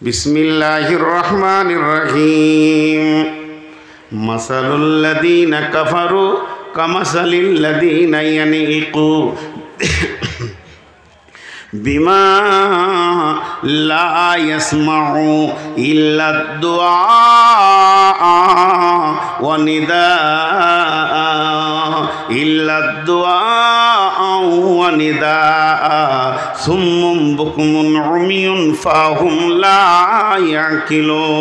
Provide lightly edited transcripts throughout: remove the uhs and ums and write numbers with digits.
বিসমিল্লাহির রহমানির রহিম। মাসালুল লাযীনা কাফারু কামাসালিল লাযীনা ইয়ানিকু বিমা লা ইয়াসমাউ ইল্লা দুআআ ওয়া নিদাআ ইল্লা দুআআ ওয়া নিদাআ সুম্মুন বুকমুন উমিয়ুন ফাহুম লা ইয়াকিলুন।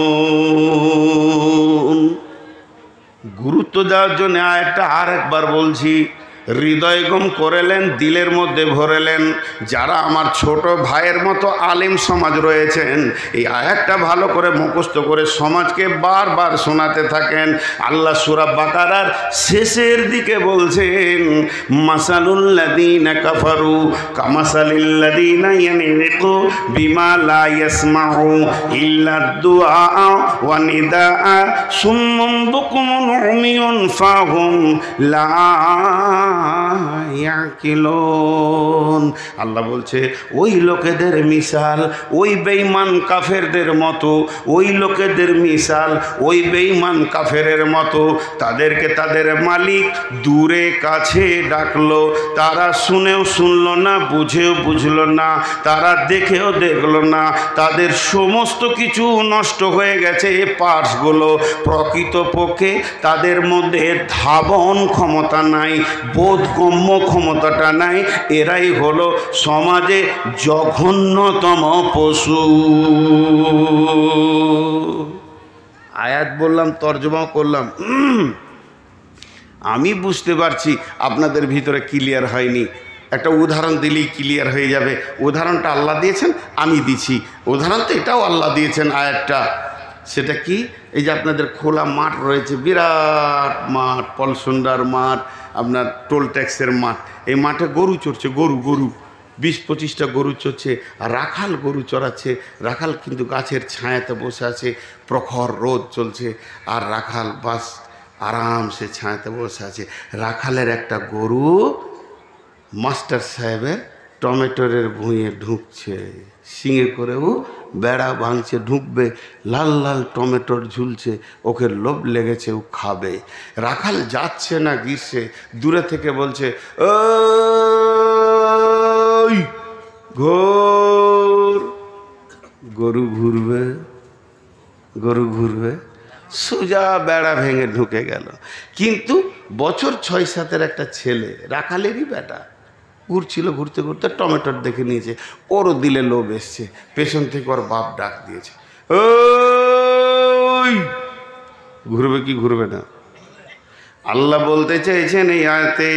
গুরুত্ব দেওয়ার জন্য আয়াতটা আরেকবার বলছি, হৃদয়গম করেলেন, দিলের মধ্যে ভরেলেন। যারা আমার ছোট ভাইয়ের মতো আলেম সমাজ রয়েছেন, এই আয়াতটা ভালো করে মুখস্থ করে সমাজকে বারবার শোনাতে থাকেন। আল্লাহ সূরা বাকারার শেষের দিকে বলছেন, মাসালুল লাযীনা কাফারু কামাসালিল লাযীনা ইয়ানিকু বিমা লা ইয়াসমাউ ইল্লা দুআআ ওয়া নিদাআ সুম্মুন বুকমুন উমিয়ুন ফাহুম লা ইয়াকিলুন। আল্লাহ বলছে ওই লোকেদের মিসাল ওই বেঈমান কাফেরদের মতো, ওই লোকেদের মিসাল ওই বেঈমান কাফেরের মতো। তাদেরকে তাদের মালিক দূরে কাছে ডাকলো, তারা শুনেও শুনলো না, বুঝেও বুঝলো না, তারা দেখেও দেখলো না। তাদের সমস্ত কিছু নষ্ট হয়ে গেছে, পার্টসগুলো। প্রকৃতপক্ষে তাদের মধ্যে ধাবন ক্ষমতা নাই, বোধগম্য ক্ষমতাটা নাই। এরাই হলো সমাজে জঘন্যতম পশু। আয়াত বললাম, তর্জমা করলাম। আমি বুঝতে পারছি আপনাদের ভিতরে ক্লিয়ার হয়নি। একটা উদাহরণ দিলেই ক্লিয়ার হয়ে যাবে। উদাহরণটা আল্লাহ দিয়েছেন, আমি দিচ্ছি। উদাহরণ তো এটাও আল্লাহ দিয়েছেন আয়াতটা। সেটা কি? এই যে আপনাদের খোলা মাঠ রয়েছে, বিরাট মাঠ, পলসুন্ডার মাঠ, আপনার টোল ট্যাক্সের মাঠ। এই মাঠে গরু চড়ছে, গরু 20-25টা গরু চড়ছে, আর রাখাল গরু চড়াচ্ছে। রাখাল কিন্তু গাছের ছায়াতে বসে আছে, প্রখর রোদ চলছে, আর রাখাল বাস আরামসে ছায়াতে বসে আছে। রাখালের একটা গরু মাস্টার সাহেবের টমেটোরের ভুঁইয়ে ঢুকছে, শিঙে করেও বেড়া ভাঙছে, ঢুকবে। লাল লাল টমেটোর ঝুলছে, ওকে লোভ লেগেছে, ও খাবে। রাখাল যাচ্ছে না, গ্রীষ্মে দূরে থেকে বলছে, ওই ঘোর। গরু ঘুরবে, গরু ঘুরবে, সোজা বেড়া ভেঙে ঢুকে গেল। কিন্তু বছর 6-7-এর একটা ছেলে, রাখালেরই বেটা, ঘুরছিল, ঘুরতে ঘুরতে টমেটোর দেখে নিয়েছে, ওরও দিলে লোভ এসছে। পেছন থেকে ওর বাপ ডাক দিয়েছে, ওই ঘুরবে কি ঘুরবে না? আল্লাহ বলতে চেয়েছেন এই আয়াতে,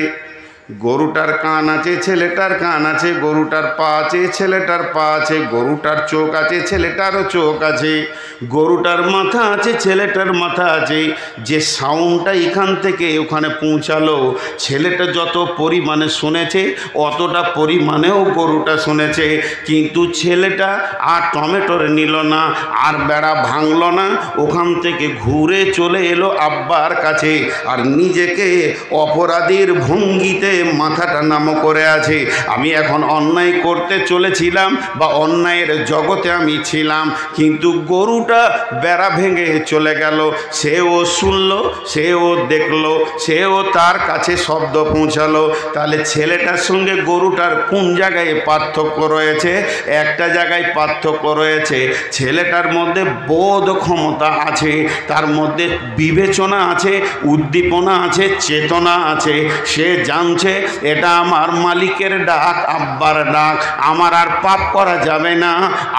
গরুটার কান আছে, ছেলেটার কান আছে, গরুটার পা আছে, ছেলেটার পা আছে, গরুটার চোখ আছে, ছেলেটারও চোখ আছে, গরুটার মাথা আছে, ছেলেটার মাথা আছে। যে সাউন্ডটা এখান থেকে ওখানে পৌঁছালো, ছেলেটা যত পরিমাণে শুনেছে অতটা পরিমাণেও গরুটা শুনেছে। কিন্তু ছেলেটা আর টমেটোরে নিল না, আর বেড়া ভাঙল না, ওখান থেকে ঘুরে চলে এলো আব্বার কাছে, আর নিজেকে অপরাধীর ভঙ্গিতে মাথাটা নামো করে আছে। আমি এখন অন্যায় করতে চলেছিলাম, বা অন্যায়ের জগতে আমি ছিলাম, কিন্তু গরুটা বেড়া ভেঙে চলে গেল। সেও শুনলো, সেও দেখলো, সেও তার কাছে শব্দ পৌঁছালো। তাহলে ছেলেটার সঙ্গে গরুটার কোন জায়গায় পার্থক্য রয়েছে? একটা জায়গায় পার্থক্য রয়েছে, ছেলেটার মধ্যে বোধ ক্ষমতা আছে, তার মধ্যে বিবেচনা আছে, উদ্দীপনা আছে, চেতনা আছে। সে জানছে এটা আমার মালিকের ডাক, আব্বার ডাক, আমার আর পাপ করা যাবে না,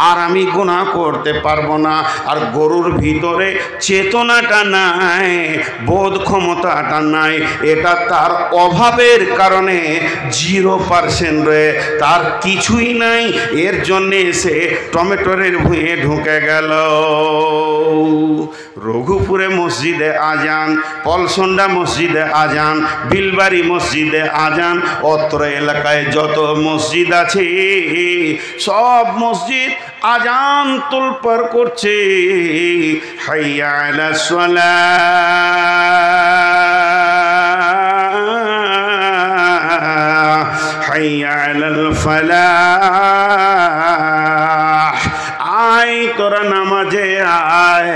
আর আমি গুনাহ করতে পারবো না। আর গরুর ভিতরে চেতনাটা নাই, বোধ ক্ষমতাটা নাই। এটা তার অভাবের কারণে 0% রয়ে, তার কিছুই নাই। এর জন্যে সে টমেটোরের ভুঁয়ে ঢুকে গেল। রঘুপুরে মসজিদে আজান, পলসন্ডা মসজিদে আজান, বিলবাড়ি মসজিদে আজান, অত্র এলাকায় যত মসজিদ আছে সব মসজিদ আজান তোলপাড় করছে, হাইয়া আলাস সালাহ, হাইয়া আলাল ফালাহ। আয় তোরা নামাজে আয়,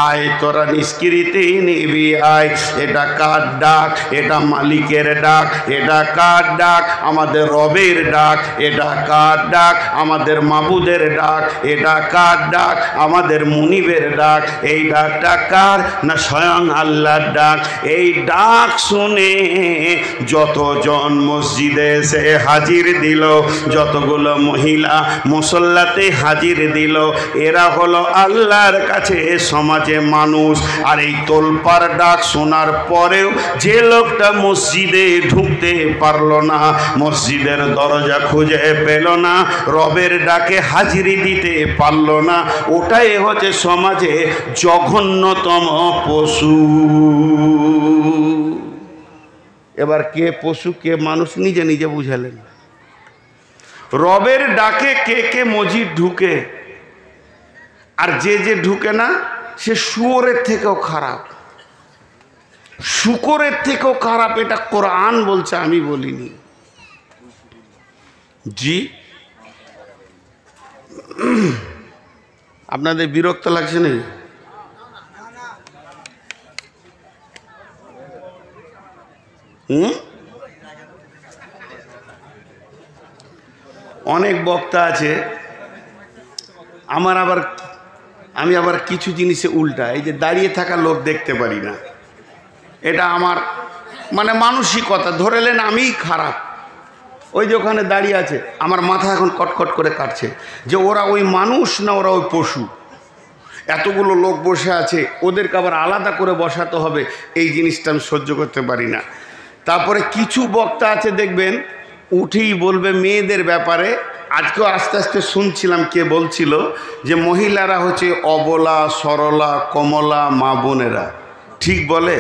আয় তোরা নিষ্কৃতি নিবি আয়। এটা কার ডাক? এটা মালিকের ডাক। এটা কার ডাক? আমাদের রবের ডাক। এটা কার ডাক? আমাদের মাবুদের ডাক। এটা কার ডাক? আমাদের মুনিবের ডাক। এই ডাকটা কার? না স্বয়ং আল্লাহর ডাক। এই ডাক শুনে যতজন মসজিদে এসে হাজির দিল, যতগুলো মহিলা মুসল্লাতে হাজির দিল, এরা হলো আল্লাহর কাছে সমাজে মানুষ। আর এই তোলপার ডাক শোনার পরেও যে লোকটা মসজিদে ঢুকতে পারলো না, মসজিদের দরজা খুঁজে পেল না, রবের ডাকে হাজিরি দিতে পারলো না, ওটাই হচ্ছে সমাজে জঘন্যতম পশু। এবার কে পশু কে মানুষ নিজে নিজে বুঝালেন। রবের ডাকে কে কে মসজিদ ঢুকে, আর যে যে ঢুকে না সে শুয়োরের থেকেও খারাপ, শুকরের থেকেও খারাপ। এটা কোরআন বলছে, আমি বলিনি। জি, আপনাদের বিরক্ত লাগছে না? অনেক বক্তা আছে, আমি আবার কিছু জিনিসে উল্টা। এই যে দাঁড়িয়ে থাকা লোক দেখতে পারি না, এটা আমার মানে মানসিকতা। ধরেলেন আমিই খারাপ। ওই যে ওখানে দাঁড়িয়ে আছে, আমার মাথা এখন কটকট করে কাটছে যে ওরা ওই মানুষ না ওরা ওই পশু। এতগুলো লোক বসে আছে, ওদেরকে আবার আলাদা করে বসাতে হবে, এই জিনিসটা আমি সহ্য করতে পারি না। তারপরে কিছু বক্তা আছে দেখবেন উঠেই বলবে মেয়েদের ব্যাপারে। আজকেও আস্তে আস্তে শুনছিলাম কে বলছিল যে মহিলারা হচ্ছে অবলা, সরলা, কমলা, মা বোনেরা। ঠিক বলে?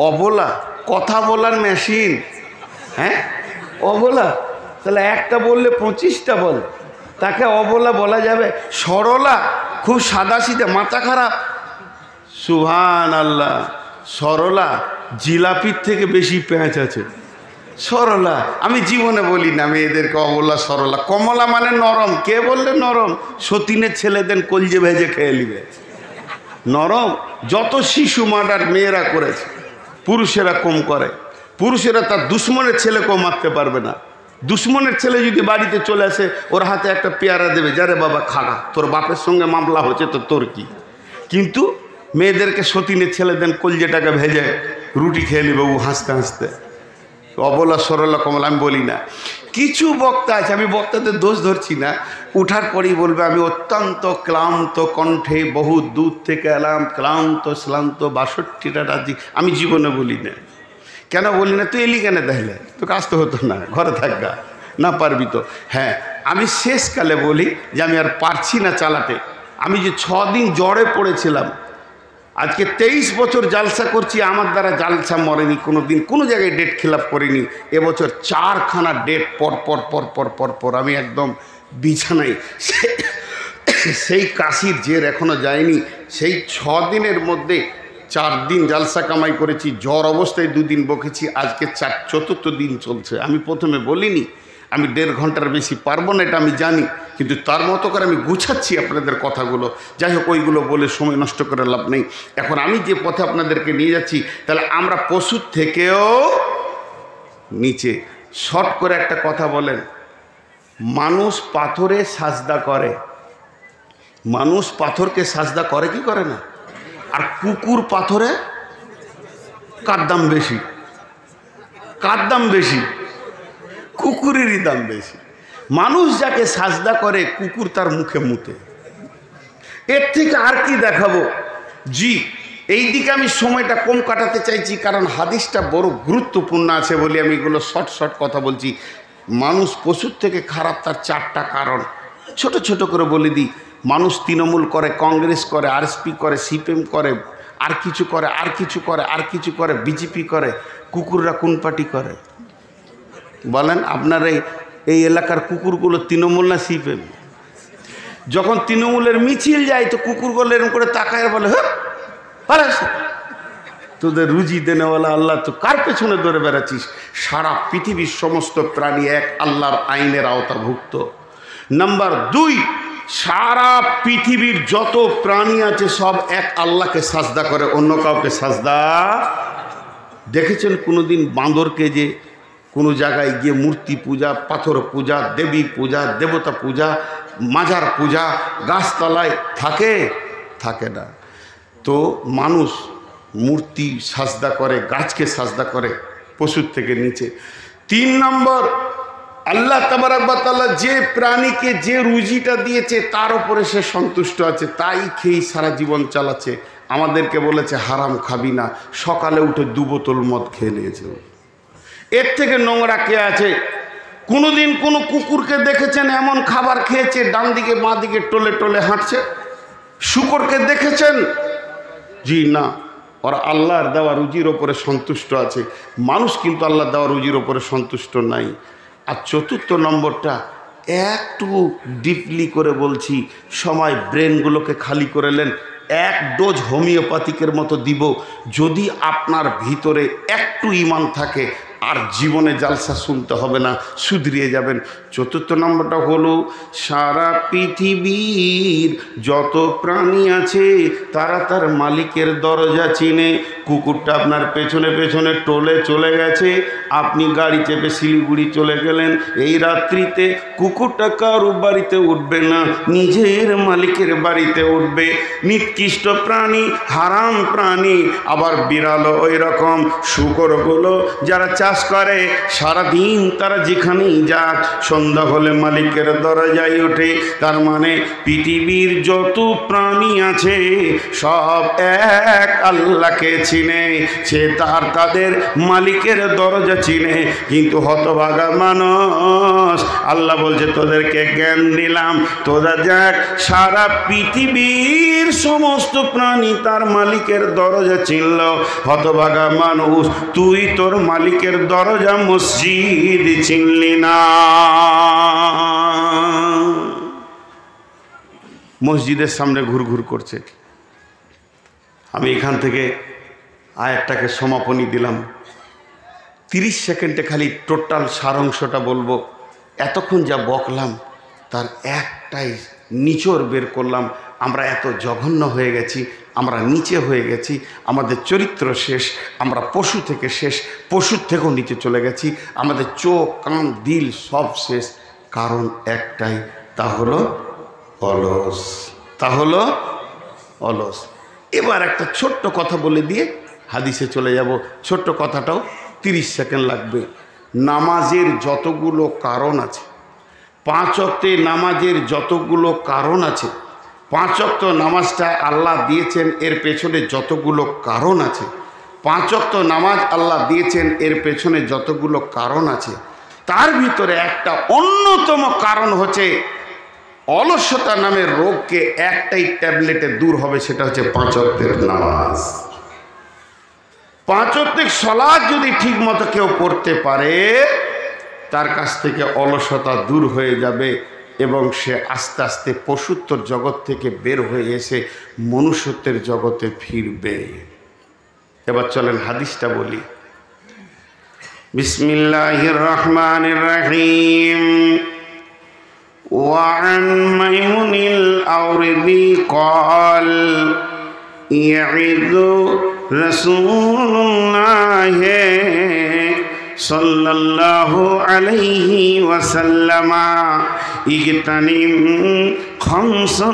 অবলা কথা বলার মেশিন। হ্যাঁ, অবলা তাহলে একটা বললে 25টা বলে, তাকে অবলা বলা যাবে? সরলা খুব সাদাসিধে, মাথা খারাপ। সুবহান আল্লাহ। সরলা জিলাপির থেকে বেশি পেঁয়াজ আছে। সরলা আমি জীবনে বলি না মেয়েদেরকে অবলা সরলা। কমলা মানে নরম। কে বললে নরম? সতীনের ছেলেদের কলজে ভেজে খেয়ে নিবে। নরম যত শিশু মার্ডার মেয়েরা করেছে, পুরুষেরা কম করে। পুরুষেরা তার দুশ্মনের ছেলেকেও মারতে পারবে না। দুশ্মনের ছেলে যদি বাড়িতে চলে আসে, ওর হাতে একটা পেয়ারা দেবে, যারে বাবা খাগা, তোর বাপের সঙ্গে মামলা হচ্ছে তো তোর কি। কিন্তু মেয়েদেরকে সতীনের ছেলেদের কলজেটাকে ভেজে রুটি খেয়ে নিবে ও হাসতে হাসতে। অবলা সরলা কমলা আমি বলি না। কিছু বক্তা আছে, আমি বক্তাদের দোষ ধরছি না, উঠার পরেই বলবে আমি অত্যন্ত ক্লান্ত কণ্ঠে বহু দূর থেকে এলাম, ক্লান্ত শ্লান্ত 62টা রাজি। আমি জীবনে বলি না। কেন বলি না? তুই এলি কেন? দেখলে তোকে আসতে হতো না, ঘরে থাকবা না, পারবি তো। হ্যাঁ, আমি শেষকালে বলি যে আমি আর পারছি না চালাতে। আমি যে 6 দিন জ্বরে পড়েছিলাম, আজকে 23 বছর জালসা করছি, আমার দ্বারা জালসা মরেনি কোনো দিন, কোনো জায়গায় ডেট খিলাপ করিনি। এবছর 4খানা ডেট পর পর পর পর পর পর আমি একদম বিছানায়। সেই কাশির জের এখনও যায়নি। সেই 6 দিনের মধ্যে 4 দিন জালসা কামাই করেছি, জ্বর অবস্থায় 2 দিন বকেছি, আজকে 4th দিন চলছে। আমি প্রথমে বলিনি আমি 1.5 ঘন্টার বেশি পারবো না, এটা আমি জানি, কিন্তু তার মতো করে আমি গুছাচ্ছি আপনাদের কথাগুলো। যাই হোক, ওইগুলো বলে সময় নষ্ট করে লাভ নেই। এখন আমি যে পথে আপনাদেরকে নিয়ে যাচ্ছি, তাহলে আমরা পশুর থেকেও নিচে। শর্ট করে একটা কথা বলেন, মানুষ পাথরে সাজদা করে, মানুষ পাথরকে সাজদা করে কি করে না? আর কুকুর পাথরে কার দাম বেশি? কার দাম বেশি? কুকুরেরই দাম বেশি। মানুষ যাকে সাজদা করে, কুকুর তার মুখে মুতে। এর থেকে আর কি দেখাবো? জি, এই দিকে আমি সময়টা কম কাটাতে চাইছি, কারণ হাদিসটা বড় গুরুত্বপূর্ণ আছে বলে আমি এগুলো শর্ট কথা বলছি। মানুষ পশুর থেকে খারাপ, তার 4টা কারণ ছোট ছোট করে বলে দিই। মানুষ তৃণমূল করে, কংগ্রেস করে, আরএসপি করে, সিপিএম করে, আর কিছু করে, আর কিছু করে, আর কিছু করে, বিজেপি করে। কুকুররা কোন পার্টি করে বলেন? আপনার এই এলাকার কুকুরগুলো তৃণমূল না সিপিএম? যখন তৃণমূলের মিছিল যায় তো কুকুরগুলো এরকম করে তাকায় বলে, হ্যাঁ তোদের রুজি দেনেওয়ালা আল্লাহ, তো কার পেছনে ধরে বেড়াচ্ছিস? সারা পৃথিবীর সমস্ত প্রাণী এক আল্লাহর আইনের আওতাভুক্ত। নাম্বার 2, সারা পৃথিবীর যত প্রাণী আছে সব এক আল্লাহকে সাজদা করে, অন্য কাউকে সাজদা। দেখেছেন কোনোদিন বাঁদরকে যে কোনো জায়গায় গিয়ে মূর্তি পূজা, পাথর পূজা, দেবী পূজা, দেবতা পূজা, মাজার পূজা, গাছতলায় থাকে না। তো মানুষ মূর্তি সাজদা করে, গাছকে সাজদা করে পশুর থেকে নিচে। 3 নম্বর, আল্লাহ তাবারক ওয়া তাআলা যে প্রাণীকে যে রুজিটা দিয়েছে তার উপরে সে সন্তুষ্ট আছে, তাই খেয়ে সারা জীবন চালাচ্ছে। আমাদেরকে বলেছে হারাম খাবি না, সকালে উঠে 2 বোতল মদ খেয়ে নিয়েছে। এর থেকে নোংরা কে আছে? কোনোদিন কোনো কুকুরকে দেখেছেন এমন খাবার খেয়েছে ডান দিকে বাঁ দিকে টলে টলে হাঁটছে? শূকরকে দেখেছেন? জি না। ওরা আল্লাহর দেওয়া রুজির ওপরে সন্তুষ্ট আছে। মানুষ কিন্তু আল্লাহর দেওয়া রুজির ওপরে সন্তুষ্ট নাই। আর 4র্থ নম্বরটা একটু ডিপলি করে বলছি, সময় ব্রেনগুলোকে খালি করে নেন। 1 ডোজ হোমিওপ্যাথিকের মতো দিব। যদি আপনার ভিতরে একটু ঈমান থাকে আর জীবনে জালসা শুনতে হবে না, শুধরিয়ে যাবেন। 4র্থ নম্বরটা হলো, সারা পৃথিবীর যত প্রাণী আছে তারা তার মালিকের দরজা চিনে। কুকুরটা আপনার পেছনে পেছনে টোলে চলে গেছে, আপনি গাড়ি চেপে শিলিগুড়ি চলে গেলেন। এই রাত্রিতে কুকুরটা কারো বাড়িতে উঠবে না, নিজের মালিকের বাড়িতে উঠবে। নিকৃষ্ট প্রাণী, হারাম প্রাণী। আবার বিড়ালও ওই রকম। শুকরগুলো যারা চাষ করে সারাদিন তারা যেখানেই যাক সন্ধ্যা হলে মালিকের দরজায় ওঠে। তার মানে পৃথিবীর যত প্রাণী আছে সব এক আল্লাহকে চিনে, সে তাদের মালিকের দরজা চিনে। কিন্তু হতভাগা মানুষ, আল্লাহ বলছে তোদেরকে জ্ঞান দিলাম, তোরা যাক সারা পৃথিবীর সমস্ত প্রাণী তার মালিকের দরজা চিনল। হতভাগা মানুষ, তুই তোর মালিকের দরজা মসজিদ চিনলি না। মসজিদের সামনে ঘুরঘুর করছে। আমি এখান থেকে আয়াতটাকে সমাপনী দিলাম। 30 সেকেন্ডে খালি টোটাল সারাংশটা বলবো। এতক্ষণ যা বকলাম তার একটাই নিচড় বের করলাম। আমরা এত জঘন্য হয়ে গেছি, আমরা নিচে হয়ে গেছি, আমাদের চরিত্র শেষ, আমরা পশু থেকে শেষ, পশুর থেকেও নিচে চলে গেছি, আমাদের চোখ কান দিল সব শেষ। কারণ একটাই, তা হলো অলস। এবার একটা ছোট্ট কথা বলে দিয়ে হাদিসে চলে যাব। ছোট্ট কথাটাও 30 সেকেন্ড লাগবে। নামাজের যতগুলো কারণ আছে, 5 ওয়াক্তে নামাজের যতগুলো কারণ আছে, 5 ওয়াক্ত নামাজটা আল্লাহ দিয়েছেন এর পেছনে যতগুলো কারণ আছে, 5 ওয়াক্ত নামাজ আল্লাহ দিয়েছেন এর পেছনে যতগুলো কারণ আছে, তার ভিতরে একটা অন্যতম কারণ হচ্ছে অলসতা নামের রোগকে একটাই ট্যাবলেটে দূর হবে, সেটা হচ্ছে 5 ওয়াক্তের নামাজ। 5 ওয়াক্তের সালাত যদি ঠিক মতো কেউ পড়তে পারে তার কাছ থেকে অলসতা দূর হয়ে যাবে এবং সে আস্তে আস্তে পশুত্বর জগৎ থেকে বের হয়ে এসে মনুষ্যত্বের জগতে ফিরবে। এবার চলেন হাদিসটা বলি। বিসমিল্লাহির রহমানির রহিম। وعن ميمون الأوردي قال يعظ رسول الله صلى الله عليه وسلم اغتنم خمسا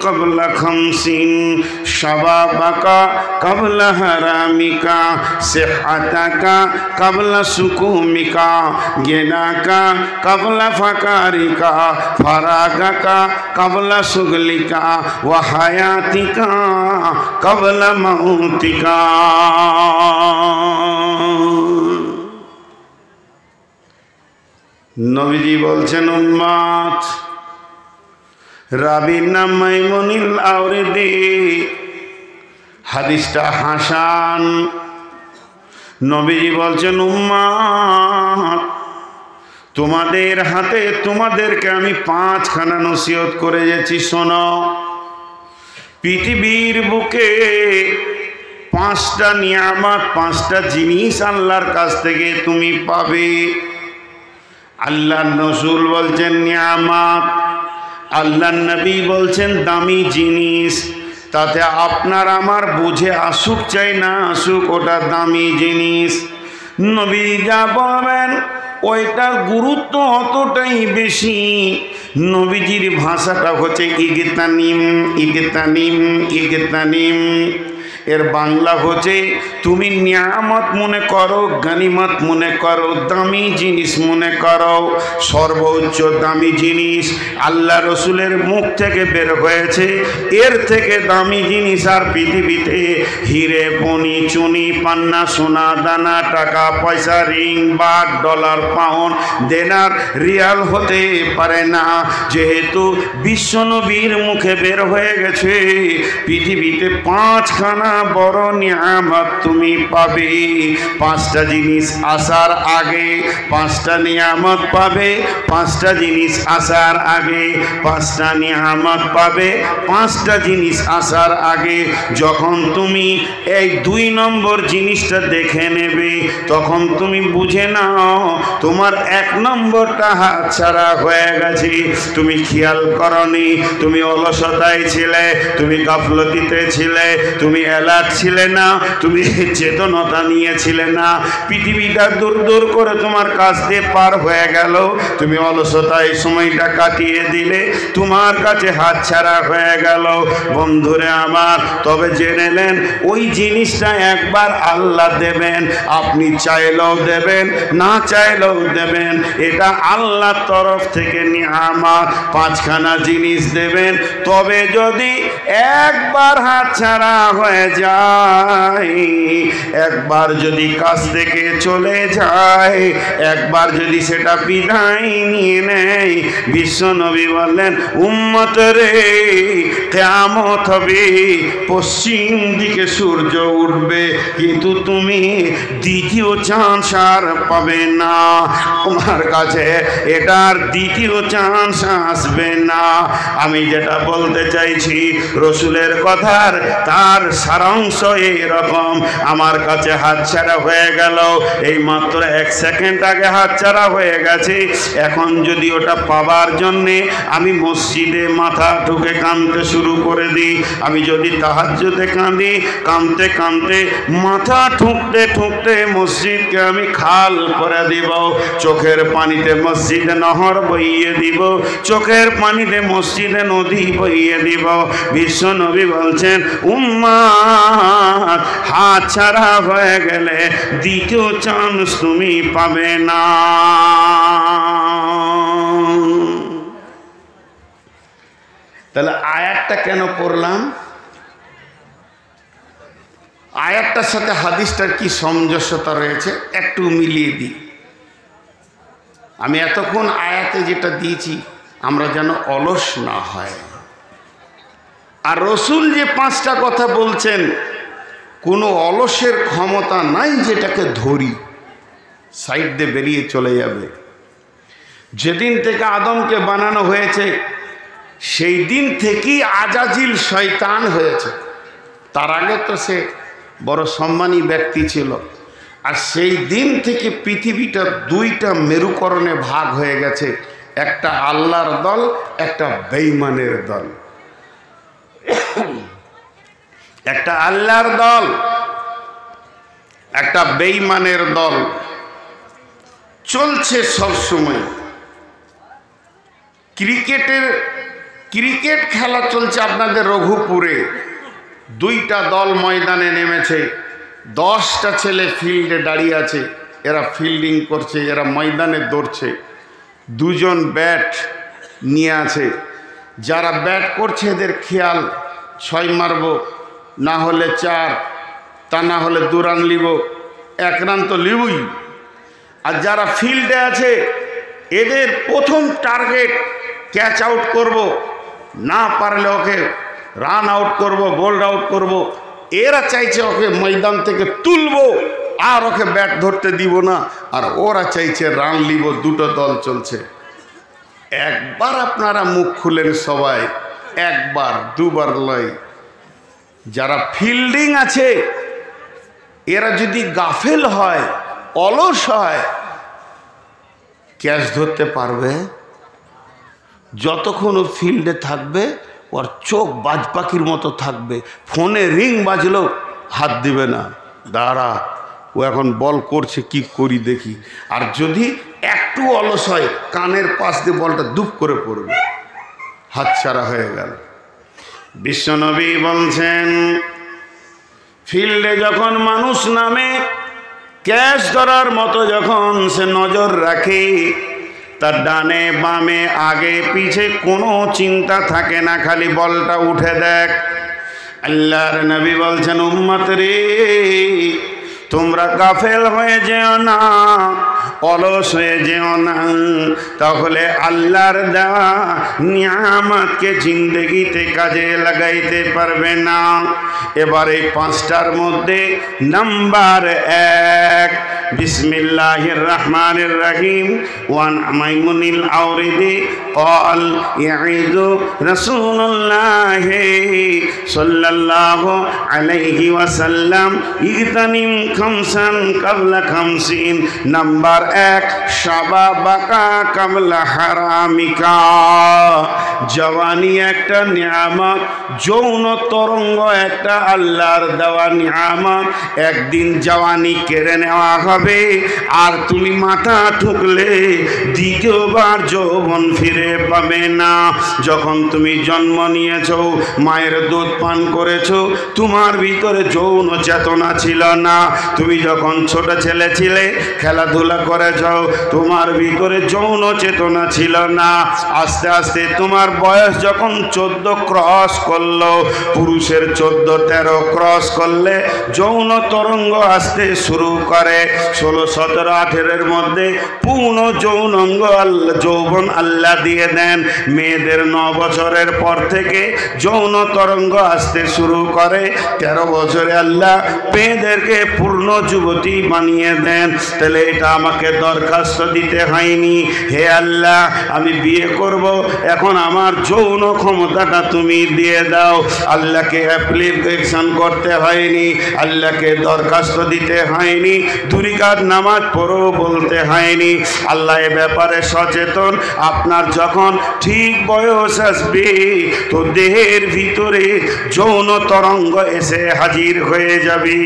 قبل خمس شبابك قبل حرامك صحتك قبل سقومك غناك قبل فقرك فراغك قبل شغلك وحياتك قبل موتك। নবীজি বলছেন, উম্মত, রাবির নাম মাইমুনুল আওরেদি, হাদিসটা হাসান। নবীজি বলছেন, উম্মত, তোমাদের হাতে তোমাদেরকে আমি 5খানা নসিহত করে যাচ্ছি, শোনো। পৃথিবীর বুকে 5টা নিয়ামত, 5টা জিনিস আল্লাহর কাছ থেকে তুমি পাবে। আল্লাহর রাসূল বলছেন নিয়ামত, আল্লাহর নবী বলছেন দামি জিনিস, তাতে আপনার আমার বুঝে আসুক চাই না আসুক, ওটা দামি জিনিস। নবী যা বলবেন ওইটার গুরুত্ব অতটাই বেশি। নবীজির ভাষাটা হচ্ছে ইগতানিম ইগতানিম ইগতানিম। এর বাংলা হচ্ছে তুমি নিয়ামত মনে করো, গনিমত মনে করো, দামি জিনিস মনে করো। সর্বোচ্চ দামি জিনিস আল্লাহ রসুলের মুখ থেকে বের হয়েছে, এর থেকে দামি জিনিস আর পৃথিবীতে হিরে বনি চুনি পান্না সোনা দানা টাকা পয়সা রিং বাট ডলার পাউন্ড দেনার রিয়াল হতে পারে না। যেহেতু বিশ্বনবীর মুখে বের হয়ে গেছে পৃথিবীতে পাঁচখানা বড় নিয়ামত তুমি পাবে। পাঁচটা জিনিস আসার আগে পাঁচটা নিয়ামত পাবে, পাঁচটা জিনিস আসার আগে পাঁচটা নিয়ামত পাবে, পাঁচটা জিনিস আসার আগে। যখন তুমি এই 2 নম্বর জিনিসটা দেখে নেবে তখন তুমি বুঝে নাও তোমার 1 নম্বরটা হাতছাড়া হয়ে গেছে। তুমি খেয়াল করনি, তুমি অলসতায় ছিলে, তুমি গাফলতিতে ছিলে, তুমি অ্যালার্ট ছিলে না, তুমি চেতনতা নিয়েছিলে না। পৃথিবীটা দূর দূর করে তোমার কাছ দিয়ে পার হয়ে গেল, তুমি অলসতায় সময়টা কাটিয়ে দিলে, তোমার কাছে হাতছাড়া হয়ে গেল। বন্ধুরে আমার, তবে জেনে নেন ওই জিনিসটা একবার আল্লাহ দেবেন, আপনি চাইলেও দেবেন না চাইলেও দেবেন, এটা আল্লাহর তরফ থেকে নিয়ামত। 5খানা জিনিস দেবেন, তবে যদি একবার হাতছাড়া হয়ে যায়, একবার যদি কাছ থেকে চলে যায়, একবার যদি সেটা বিদায় নিয়ে নেয়, বিশ্বনবী বললেন উম্মত রে কিয়ামত হবে, পশ্চিম দিকে সূর্য উঠবে, কিন্তু তুমি দ্বিতীয় চান্স আর পাবে না। তোমার কাছে এটার দ্বিতীয় চান্স আসবে না। আমি যেটা বলতে চাইছি রসুলের কথার তার সারাংশ এরকম। আমার কাছে হাতছাড়া হয়ে গেল, এই মাত্র 1 সেকেন্ড আগে হাতছাড়া হয়ে গেছে। এখন যদি ওটা পাবার জন্যে আমি মসজিদে মাথা ঠুকে কাঁদতে শুরু করে দিই, আমি যদি তাহাজ্জুদে কাঁদি, কাঁদতে কাঁদতে মাথা ঠুকতে ঠুকতে মসজিদকে আমি খাল করে দিব, চোখের পানিতে মসজিদে নহর বইয়ে দিব, চোখের পানিতে মসজিদে নদী বইয়ে দিব। বিশ্ব নবী বলছেন উম্মাত হাত ছাড়া হয়ে গেলে দ্বিতীয় চান্স তুমি পাবে না। তাহলে আয়াতটা কেন পড়লাম? আয়াতটার সাথে হাদিসটার কি সামঞ্জস্যতা রয়েছে একটু মিলিয়ে দিই। আমি এতক্ষণ আয়াতে যেটা দিয়েছি আমরা যেন অলস না হয়। আর রসুল যে 5টা কথা বলছেন, কোনো অলসের ক্ষমতা নাই যেটাকে ধরি সাইড দিয়ে বেরিয়ে চলে যাবে। যেদিন থেকে আদমকে বানানো হয়েছে সেই দিন থেকেই আজাজিল শয়তান হয়েছে। তার আগে তো সে বড় সম্মানী ব্যক্তি ছিল। আর সেই দিন থেকে পৃথিবীটা 2টা মেরুকরণে ভাগ হয়ে গেছে, একটা আল্লাহর দল, একটা বেঈমানের দল। একটা আল্লাহর দল, একটা বেঈমানের দল চলছে সব সময়। ক্রিকেট খেলা চলছে আপনাদের রঘুপুরে, 2টা দল ময়দানে নেমেছে, 10টা ছেলে ফিল্ডে দাঁড়িয়ে আছে, এরা ফিল্ডিং করছে, এরা ময়দানে দৌড়ছে। 2 জন ব্যাট নিয়ে আছে, যারা ব্যাট করছে এদের খেয়াল 6 মারব, না হলে 4, তা না হলে 2 রান লিব, 1 রান তো লিবই। আর যারা ফিল্ডে আছে এদের প্রথম টার্গেট ক্যাচ আউট করব, না পারলে ওকে রান আউট করব, বোল্ড আউট করব। এরা চাইছে ওকে ময়দান থেকে তুলবো আর ওকে ব্যাট ধরতে দিব না, আর ওরা চাইছে রান লিব। 2টো দল চলছে। একবার আপনারা মুখ খুলেন সবাই, 1বার 2বার লয়। যারা ফিল্ডিং আছে এরা যদি গাফেল হয়, অলস হয়, ক্যাচ ধরতে পারবে? যতক্ষণ ও ফিল্ডে থাকবে ওর চোখ বাজ পাখির মতো থাকবে, ফোনে রিং বাজলেও হাত দিবে না, দাঁড়া ও এখন বল করছে কি করি দেখি। আর যদি একটু অলস হয় কানের পাশ দিয়ে বলটা দুপ করে পড়বে, হাতছাড়া হয়ে গেল। বিশ্বনবী বলছেন ফিল্ডে যখন মানুষ নামে ক্যাচ ধরার মতো যখন সে নজর রাখে, তার ডানে বামে আগে পিছে কোনো চিন্তা থাকে না, খালি বলটা উঠে দেখ। আল্লাহর নবী বলছেন উম্মত রে তোমরা গাফেল হয়ে যেও না, অলস হয়ে যেও না, তাহলে আল্লাহর দেওয়া নিয়ামতকে জিন্দগিতে কাজে লাগাইতে পারবে না। এবার এই পাঁচটার মধ্যে নাম্বার 1 বিসমিল্লাহির রহমানির রহিম। ওয়ান মাইমুনিল আওরিদি قال يعيد رسول الله صلى الله عليه وسلم اغتنم خمسا قبل خمسين। নাম্বার 1 শাবাবাকা কাবলা হারামিকা। জওয়ানি একটা নিয়ামত, যৌন তরঙ্গ একটা আল্লাহর দেওয়া নিয়ামত। একদিন জওয়ানি কেড়ে নেওয়া হবে আর তুমি মাথা ঠুকলে দ্বিতীয়বার যৌবন ফিরে পাবে না। যখন তুমি জন্ম নিয়েছো, মায়ের দুধ পান করেছো, তোমার ভিতরে যৌন চেতনা ছিল না। তুমি যখন ছোট ছেলে ছিলে, খেলাধুলা করেছ, তোমার ভিতরে যৌন চেতনা ছিল না। আস্তে আস্তে তোমার বয়স যখন 14 ক্রস করলো, পুরুষের 14-13 ক্রস করলে যৌন তরঙ্গ আসতে শুরু করে। 16, 17, 18 মধ্যে পূর্ণ যৌনাঙ্গ যৌবন আল্লাহ দিয়ে দেন। মেয়েদের 9 বছরের পর থেকে যৌন তরঙ্গ আসতে শুরু করে। 13 বছরে আল্লাহ মেয়েদেরকে পূর্ণ যুবতী বানিয়ে দেন। তাহলে এটা আমাকে দরখাস্ত দিতে হয়নি, হে আল্লাহ আমি বিয়ে করব, এখন আমার যৌন ক্ষমতাটা তুমি দিয়ে দাও। আল্লাহকে অ্যাপ্লিকেশন করতে হয়নি, আল্লাহকে দরখাস্ত দিতে হয়নি, 2 রাকাত নামাজ পড়ো বলতে হয়নি। আল্লাহ এ ব্যাপারে সচেতন। আপনার যখন ঠিক বয়স আসবে তো দেহের ভিতরে যৌন তরঙ্গ এসে হাজির হয়ে যাবে।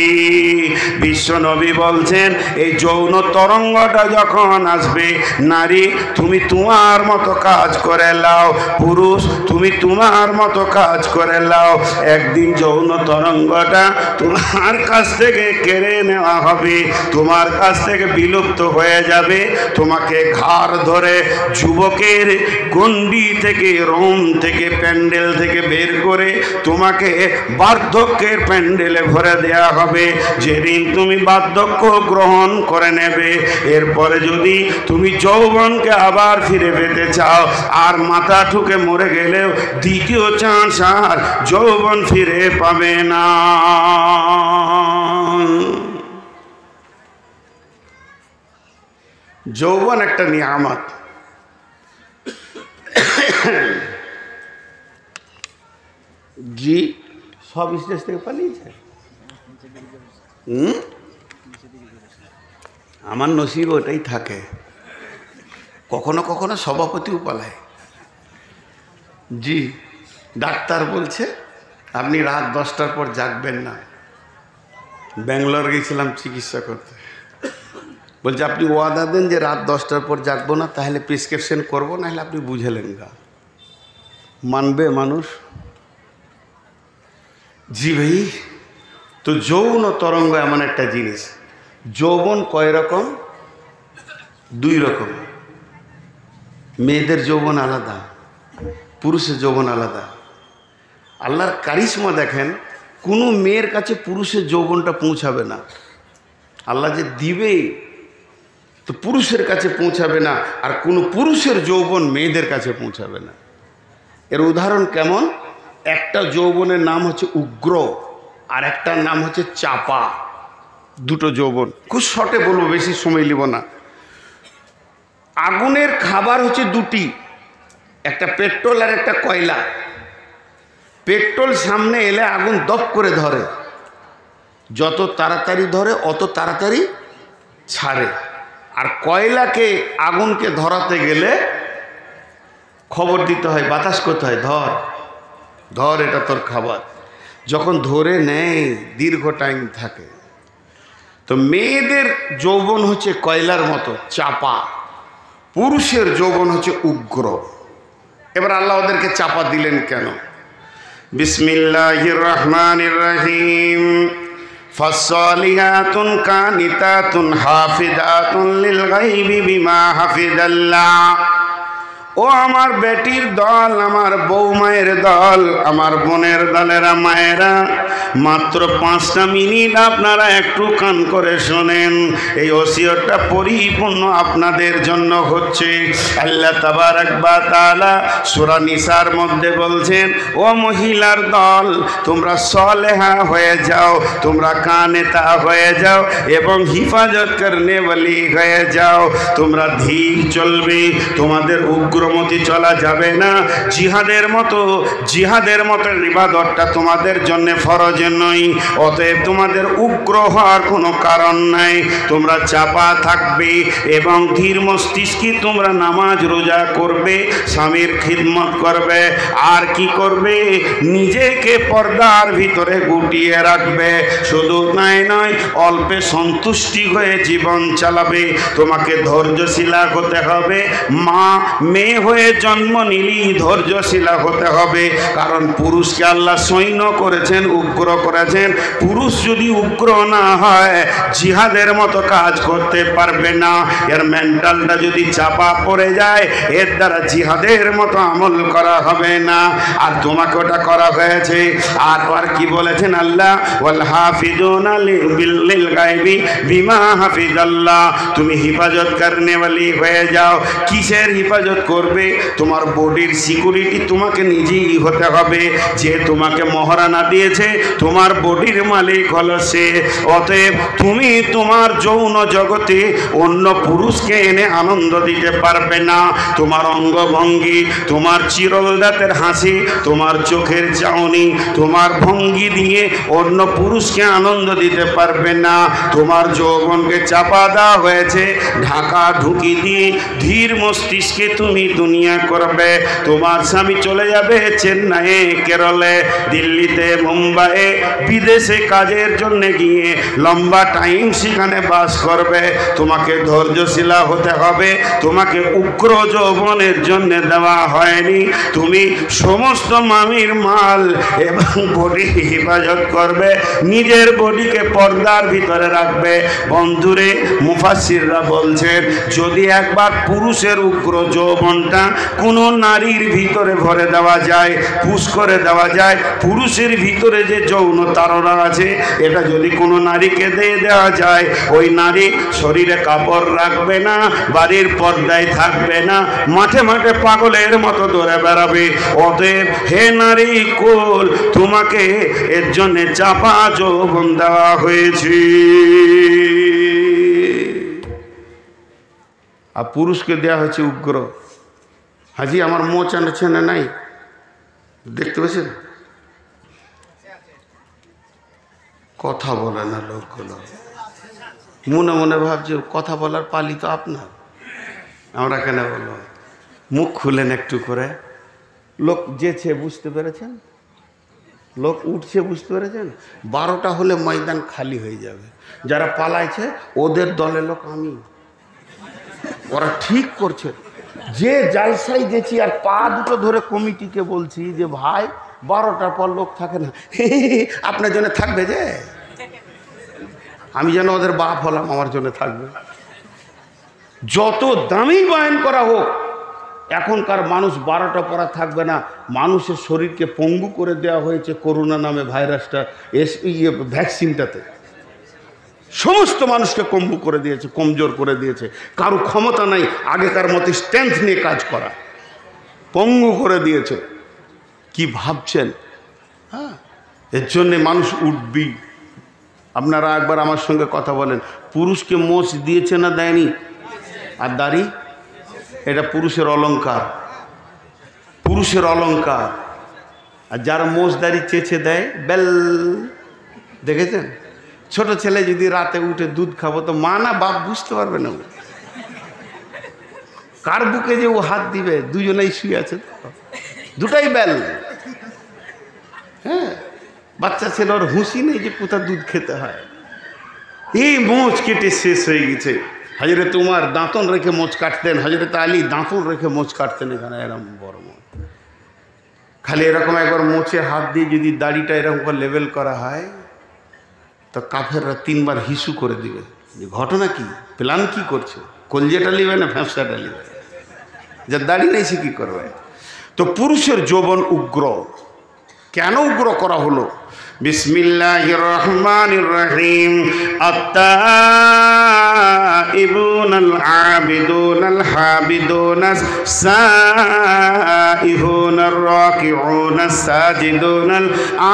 বিশ্বনবী বলছেন এই যৌন তরঙ্গটা যখন আসবে, নারী তুমি তোমার মতো কাজ করে লাও, পুরুষ তুমি তোমার মতো কাজ করে লাও। একদিন যৌন তরঙ্গটা তোমার কাছ থেকে কেড়ে নেওয়া হবে, তোমার কাছ থেকে বিলুপ্ত হয়ে যাবে। তোমাকে ঘাড় ধরে যুবকের গণ্ডি থেকে, রোম থেকে, প্যান্ডেল থেকে বের করে তোমাকে বার্ধক্যের প্যান্ডেলে ভরে দেয়া হবে। যেদিন তুমি বার্ধক্য গ্রহণ করে নেবে, এরপরে যদি তুমি যৌবনকে আবার ফিরে পেতে চাও, আর মাথা ঠুকে মরে গেলেও দ্বিতীয় চান্স আর যৌবন ফিরে পাবে না। যৌবন একটা নিয়ামত। জি সব স্টেজ থেকে পালিয়েছে। আমার নসিব ওটাই থাকে, কখনো কখনো সভাপতিও পালায়। জি ডাক্তার বলছে আপনি রাত 10টার পর জাগবেন না। ব্যাঙ্গালোর গেছিলাম চিকিৎসা করতে, বলছে আপনি ওয়াদা দেন যে রাত 10টার পর জাগবো না, তাহলে প্রেসক্রিপশন করবো, নাহলে আপনি বুঝেলেন গা। মানবে মানুষ? জি ভাই। তো যৌন তরঙ্গ এমন একটা জিনিস। যৌবন কয় রকম? 2 রকম। মেয়েদের যৌবন আলাদা, পুরুষের যৌবন আলাদা। আল্লাহর কারিশমা দেখেন, কোনো মেয়ের কাছে পুরুষের যৌবনটা পৌঁছাবে না। আল্লাহ যে দিবে তো পুরুষের কাছে পৌঁছাবে না, আর কোনো পুরুষের যৌবন মেয়েদের কাছে পৌঁছাবে না। এর উদাহরণ কেমন? একটা যৌবনের নাম হচ্ছে উগ্র, আর একটার নাম হচ্ছে চাপা। 2টো যৌবন, খুব শর্টে বলবো, বেশি সময় নিব না। আগুনের খাবার হচ্ছে 2টি, একটা পেট্রোল আর একটা কয়লা। পেট্রোল সামনে এলে আগুন দপ করে ধরে, যত তাড়াতাড়ি ধরে অত তাড়াতাড়ি ছাড়ে। আর কয়লাকে আগুনকে ধরাতে গেলে খবর দিতে হয়, বাতাস করতে হয়, ধর ধর এটা তোর খাবার। যখন ধরে নেয় দীর্ঘ টাইম থাকে। তো মেয়েদের যৌবন হচ্ছে কয়লার মতো চাপা, পুরুষের যৌবন হচ্ছে উগ্র। এবার আল্লাহ ওদেরকে চাপা দিলেন কেন? বিসমিল্লাহির রহমানির রহিম। ফাসসালিহাতুন কানিতাতুন হাফিজাতুন লিল গায়বি বিমা হাফিজাল্লাহ। ও আমার বেটির দল, আমার বউ মায়ের দল, আমার বোনের দলেরা মায়েরা, মাত্র 5টা মিনিট আপনারা একটু কান করে শোনেন। এই ওসিয়তটা পরিপূর্ণ আপনাদের জন্য হচ্ছে। আল্লাহ তাবারাক ওয়া তাআলা সূরা নিসার মধ্যে বলছেন, ও মহিলার দল, তোমরা সলেহা হয়ে যাও, তোমরা কানেতা হয়ে যাও এবং হিফাজত করনে ওয়ালি হয়ে যাও। তোমরা ধীর চলবে, তোমাদের উগ্রমতি চলা যাবে না। জিহাদের মতো ইবাদতটা তোমাদের জন্য ফরজ নয়। অতএব তোমাদের উগ্র হওয়ার কোনো কারণ নাই। তোমরা চাপা থাকবে এবং ধীর মস্তিষ্কে তোমরা নামাজ রোজা করবে, স্বামীর খিদমত করবে, আর কি করবে? নিজেকে পর্দার ভিতরে গুটিয়ে রাখবে। শুধু তাই নয়, অল্পে সন্তুষ্টি হয়ে জীবন চালাবে। তোমাকে ধৈর্যশীলা হতে হবে। মেয়ে হয়ে জন্ম নিলি ধৈর্যশীলা হতে হবে। কারণ পুরুষকে আল্লাহ সৈন্য করেছেন, উগ্র করেছেন। পুরুষ যদি উগ্র না হয় জিহাদের মতো কাজ করতে পারবে না। এর মেন্টালটা যদি চাপা পড়ে যায়, এর দ্বারা জিহাদের মতো আমল করা হবে না। আর তোমাকে ওটা করা হয়েছে। আর কি বলেছেন আল্লাহ? ওয়াল হাফিজুনা লিল গায়বি বিমা হাফিজাল্লাহ। তুমি হিফাজত করনে ওয়ালি হয়ে যাও। কিসের হিফাজত করবে? তোমার বডির সিকিউরিটি তোমাকে নিজেই হতে হবে। যে তোমাকে মহারানা দিয়েছে, তোমার বডির মালিক হলো সে। অতএব তুমি তোমার যৌন জগতে অন্য পুরুষকে এনে আনন্দ দিতে পারবে না। তোমার অঙ্গভঙ্গি, তোমার চিরল দাঁতের হাসি, তোমার চোখের চাউনি, তোমার ভঙ্গি দিয়ে অন্য পুরুষকে আনন্দ দিতে পারবে না। তোমার যৌবনকে চাপা দেওয়া হয়েছে, ঢাকা ঢুকি দিয়ে ধীর মস্তিষ্কে তুমি দুনিয়া করবে। তোমার স্বামী চলে যাবে চেন্নাইয়ে, কেরলে, দিল্লিতে, মুম্বাইয়ে, বিদেশে কাজের জন্য গিয়ে লম্বা টাইম সেখানে বাস করবে। তোমাকে ধৈর্যশীলা হতে হবে। তোমাকে উগ্র যৌবনের জন্য দেওয়া হয়নি। তুমি সমস্ত মামির মাল এবং বডি হেফাজত করবে, নিজের বডিকে পর্দার ভিতরে রাখবে। বন্ধুরে, মুফাসসিররা বলছেন, যদি একবার পুরুষের উগ্র যৌবনটা কোনো নারীর ভিতরে ভরে দেওয়া যায়, পুশ করে দেওয়া যায়, পুরুষের ভিতরে যে যৌন তাড়না আছে, এটা যদি কোনো নারীকে দিয়ে দেওয়া যায়, ওই নারী শরীরে কাপড় রাখবে না, বাড়ির পর্দায় থাকবে না, মাঠে মাঠে পাগলের মতো দৌড়ে বেড়াবে। অতএব হে নারী কুল, তোমাকে এর জন্য চাপা যৌবন দেওয়া হয়েছে। আর পুরুষকে দেওয়া হয়েছে উগ্র। হাজি আমার মোচ আনছে না, নাই দেখতে পেয়েছেন? কথা বলে না লোকগুলো, মনে মনে ভাবছে কথা বলার পালি তো আপনার, আমরা কেন বলবো? মুখ খুলেন একটু করে। লোক যেছে, বুঝতে পেরেছেন? লোক উঠছে, বুঝতে পেরেছেন? 12টা হলে ময়দান খালি হয়ে যাবে। যারা পালাইছে ওদের দলের লোক আমি, ওরা ঠিক করছে। যে জালসাই গেছি আর পা দুটো ধরে কমিটিকে বলছি যে ভাই 12টার পর লোক থাকে না, আপনার জন্য থাকবে যে, আমি যেন ওদের বাপ হলাম, আমার জন্য থাকবে। যত দামি বয়ান করা হোক, এখনকার মানুষ 12টা পরা থাকবে না। মানুষের শরীরকে পঙ্গু করে দেওয়া হয়েছে করোনা নামে ভাইরাসটা, ভ্যাকসিনটাতে সমস্ত মানুষকে কম্বু করে দিয়েছে, কমজোর করে দিয়েছে। কারো ক্ষমতা নাই আগেকার মতো স্ট্রেংথ নিয়ে কাজ করা, পঙ্গু করে দিয়েছে। কি ভাবছেন? হ্যাঁ, এর জন্যে মানুষ উঠবি। আপনারা একবার আমার সঙ্গে কথা বলেন, পুরুষকে মোচ দিয়েছে না দেয়নি? আর দাড়ি, এটা পুরুষের অলংকার, পুরুষের অলংকার। আর যারা মোচ দাড়ি চেঁচে দেয়, বেল, দেখেছেন? ছোট ছেলে যদি রাতে উঠে দুধ খাবো, তো মা না বাপ বুঝতে পারবে না, কার বুকে যে ও হাত দিবে? দুজনেই শুয়ে আছে তো, দুটাই বেল। হ্যাঁ, বাচ্চা ছেলে ওর হুঁশি নেই যে কোথা দুধ খেতে হয়। এই মোচ কেটে শেষ হয়ে গেছে। হজরত উমর দাঁতন রেখে মোচ কাটতেন, হজরত আলী দাঁতন রেখে মোচ কাটতেন। এখানে এরকম বড় মোচ, খালি এরকম একবার মোচে হাত দিয়ে যদি দাড়িটা এরকম করে লেবেল করা হয় তো কাফেররা 3 বার হিসু করে দিবে যে ঘটনা কি, প্ল্যান কি করছে, কলজেটা লিবে না ফ্যাঁপসাটা লিবে, যার দাড়ি নেই সে কি করবে। তো পুরুষের যৌবন উগ্র, কেন উগ্র করা হলো? বিসমিল্লাহির রহমানির রহিম। আত-তাইবুনাল আবিদুনাল হাবিদুনাস সাইহুনার রাকিউনাস সাজিদুনাল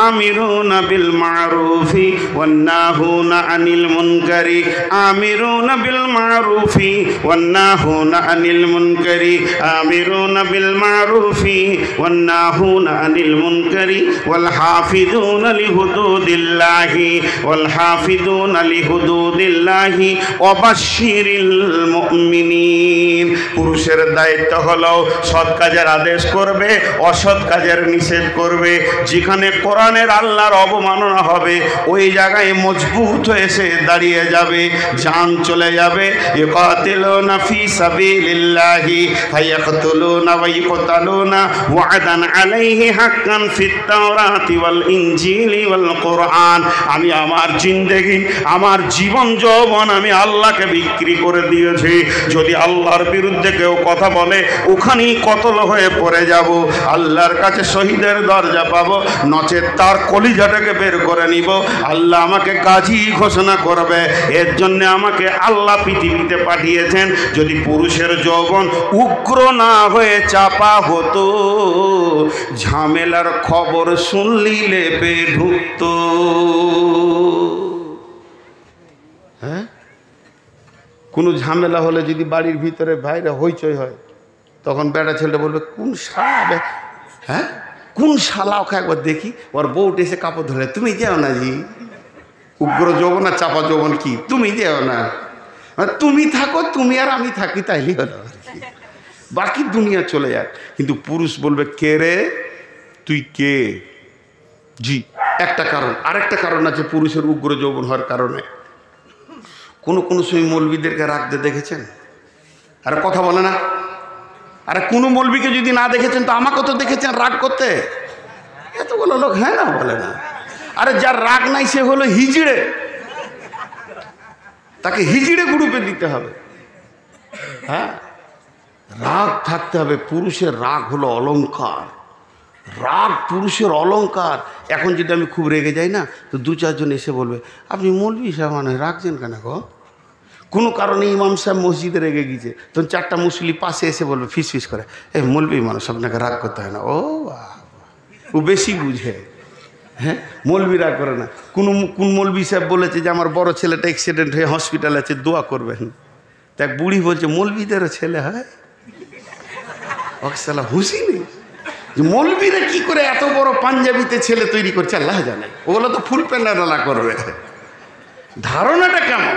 আমিরুনা বিল মারুফি ওয়ান নাহুনা আনিল মুনকারি আমিরুনা বিল মারুফি ওয়ান নাহুনা আনিল মুনকারি আমিরুনা বিল মারুফি ওয়ান নাহুনা আনিল মুনকারি ওয়াল হাফিজুনা লিহুদুদিল্লাহি ওয়াল হাফিজুনা লিহুদুদিল্লাহি ওয়া বাশশিরিল মুমিনিন। পুরুষের দায়িত্ব হলো সৎ কাজের আদেশ করবে, অসৎ কাজের নিষেধ করবে। যেখানে কোরআনের আল্লাহর অবমাননা হবে ওই জায়গায় মজবুত হয়ে এসে দাঁড়িয়ে যাবে, জান চলে যাবে। ইকাতিলুনা ফি সাবিলিল্লাহি ফায়াকতুলুনা ওয়া ইকতালুনা ওয়া'দান আলাইহি হাক্কান ফিত তাওরাতি ওয়াল ইনজিলি ওয়াল কোরআন। আমি আমার জিন্দেগি, আমার জীবন যৌবন আমি আল্লাহকে বিক্রি করে দিয়েছি। যদি আল্লাহর বিরুদ্ধে কেউ কথা বলে ওখানেই কতল হয়ে পড়ে যাব, আল্লাহর কাছে শহীদের দরজা পাবো, নচেত তার কলিজাটাকে বের করে নিব। আল্লাহ আমাকে গাজী ঘোষণা করবে। এর জন্য আমাকে আল্লাহ পৃথিবীতে পাঠিয়েছেন। যদি পুরুষের যৌবন উগ্র না হয়ে চাপা হতো, ঝামেলার খবর শুনলি লেপে ঢুকতো। হ্যাঁ, কোনো ঝামেলা হলে যদি বাড়ির ভিতরে বাইরে হইচই হয়, তখন বেটা ছেলেটা বলবে কোন শালা, হ্যাঁ কোন শালা, ওকে একবার দেখি। ওর বউটা এসে কাপড় ধরে, তুমি যেও না জি। উগ্র যৌবন আর চাপা যৌবন কি? তুমি যেও না, তুমি থাকো, তুমি আর আমি থাকি, তাইলেই হলো, বাকি দুনিয়া চলে যাক। কিন্তু পুরুষ বলবে কে রে তুই কে? জি, একটা কারণ। আরেকটা কারণ আছে পুরুষের উগ্র যৌবন হওয়ার কারণে। কোনো সময় মৌলবীদেরকে রাখতে দেখেছেন? আরে কথা বলে না। আরে কোনো মৌলবীকে যদি না দেখেছেন তো আমাকে তো দেখেছেন রাগ করতে। এতগুলো লোক হ্যাঁ না বলে না। আরে যার রাগ নাই সে হলো হিজড়ে, তাকে হিজড়ে গ্রুপে দিতে হবে। হ্যাঁ, রাগ থাকতে হবে। পুরুষের রাগ হলো অলংকার, রাগ পুরুষের অলংকার। এখন যদি আমি খুব রেগে যাই না, তো 2-4 জন এসে বলবে আপনি মৌলবী সাহেব মানে রাখছেন কেন গো? কোনো কারণে ইমাম সাহেব মসজিদে রেগে গিয়েছে, তখন 4টা মুসলিম পাশে এসে বলবে ফিস করে, এই মৌলবী মানুষ আপনাকে রাগ করতে হয় না। ও বেশি বুঝে। হ্যাঁ, মৌলবী রাগ করে না। কোন মৌলবী সাহেব বলেছে যে আমার বড় ছেলেটা অ্যাক্সিডেন্ট হয়ে হসপিটালে আছে, দোয়া করবেন। তা এক বুড়ি বলছে মৌলবীদেরও ছেলে হয়? ওকে হুঁশি নেই যে মৌলবীরা কি করে এত বড় পাঞ্জাবিতে ছেলে তৈরি করছে, আল্লাহ জানে। ওগুলো তো ফুল প্যান্ডালা করবে। ধারণাটা কেমন?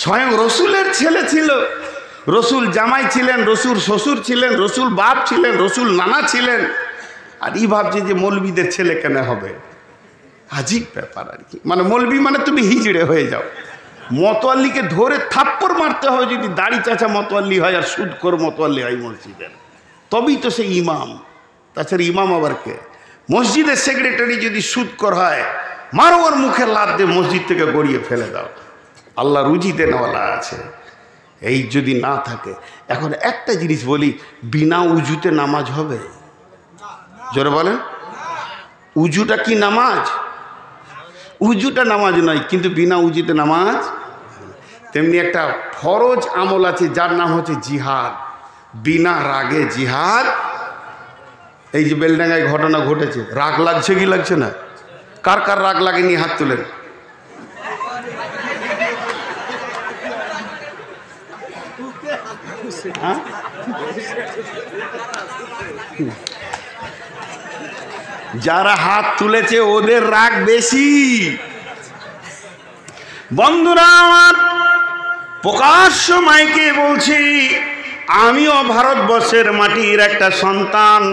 স্বয়ং রসুলের ছেলে ছিল, রসুল জামাই ছিলেন, রসুল শ্বশুর ছিলেন, রসুল বাপ ছিলেন, রসুল নানা ছিলেন, আর ই ভাবছে যে মৌলবীদের ছেলে কেন হবে। আজীব ব্যাপার আর কি। মানে মৌলবী মানে তুমি হিজড়ে হয়ে যাও। মতোয়াল্লিকে ধরে থাপ্পড় মারতে হয় যদি দাড়ি চাচা মতোয়াল্লি হয় আর সুদখোর মতোয়াল্লি হয় মসজিদের, তবেই তো সে ইমাম। তাছাড়া ইমাম আবার কে? মসজিদের সেক্রেটারি যদি সুদখোর হয়, মারো ওর মুখে লাত দিয়ে মসজিদ থেকে গড়িয়ে ফেলে দাও। আল্লাহ রুজি দেনওয়ালা আছে। এই যদি না থাকে, এখন একটা জিনিস বলি, বিনা উজুতে নামাজ হবে? জোরে বলেন, উজুটা কি নামাজ? উজুটা নামাজ নয়, কিন্তু বিনা উজুতে নামাজ। তেমনি একটা ফরজ আমল আছে যার নাম হচ্ছে জিহাদ। বিনা রাগে জিহাদ। এই যে বেলডাঙ্গায় ঘটনা ঘটেছে, রাগ লাগছে কি লাগছে না? কার কার রাগ লাগেনি হাত তুলেন। যারা হাত তুলেছে ওদের রাগ বেশি। বন্ধুরা আমার, প্রকাশ্য মাইকে বলছি, আমিও ভারতবর্ষের মাটির একটা সন্তান,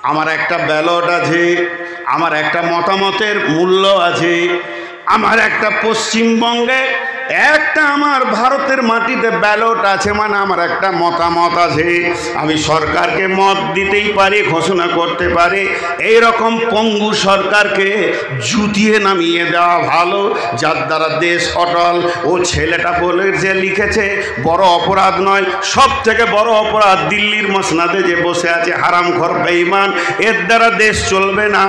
আমার একটা ব্যালট আছে, আমার একটা মতামতের মূল্য আছে, আমার একটা পশ্চিমবঙ্গে একটা আমার ভারতের মাটিতে ব্যালট আছে, মানে আমার একটা মতামত আছে। আমি সরকারকে মত দিতেই পারি, ঘোষণা করতে পারি। এই রকম পঙ্গু সরকারকে জুতিয়ে নামিয়ে দেওয়া ভালো, যার দ্বারা দেশ অটল। ও ছেলেটা বলে যে লিখেছে বড় অপরাধ নয়, সব থেকে বড় অপরাধ দিল্লির মসনাদে যে বসে আছে হারামখোর বেঈমান, এর দ্বারা দেশ চলবে না।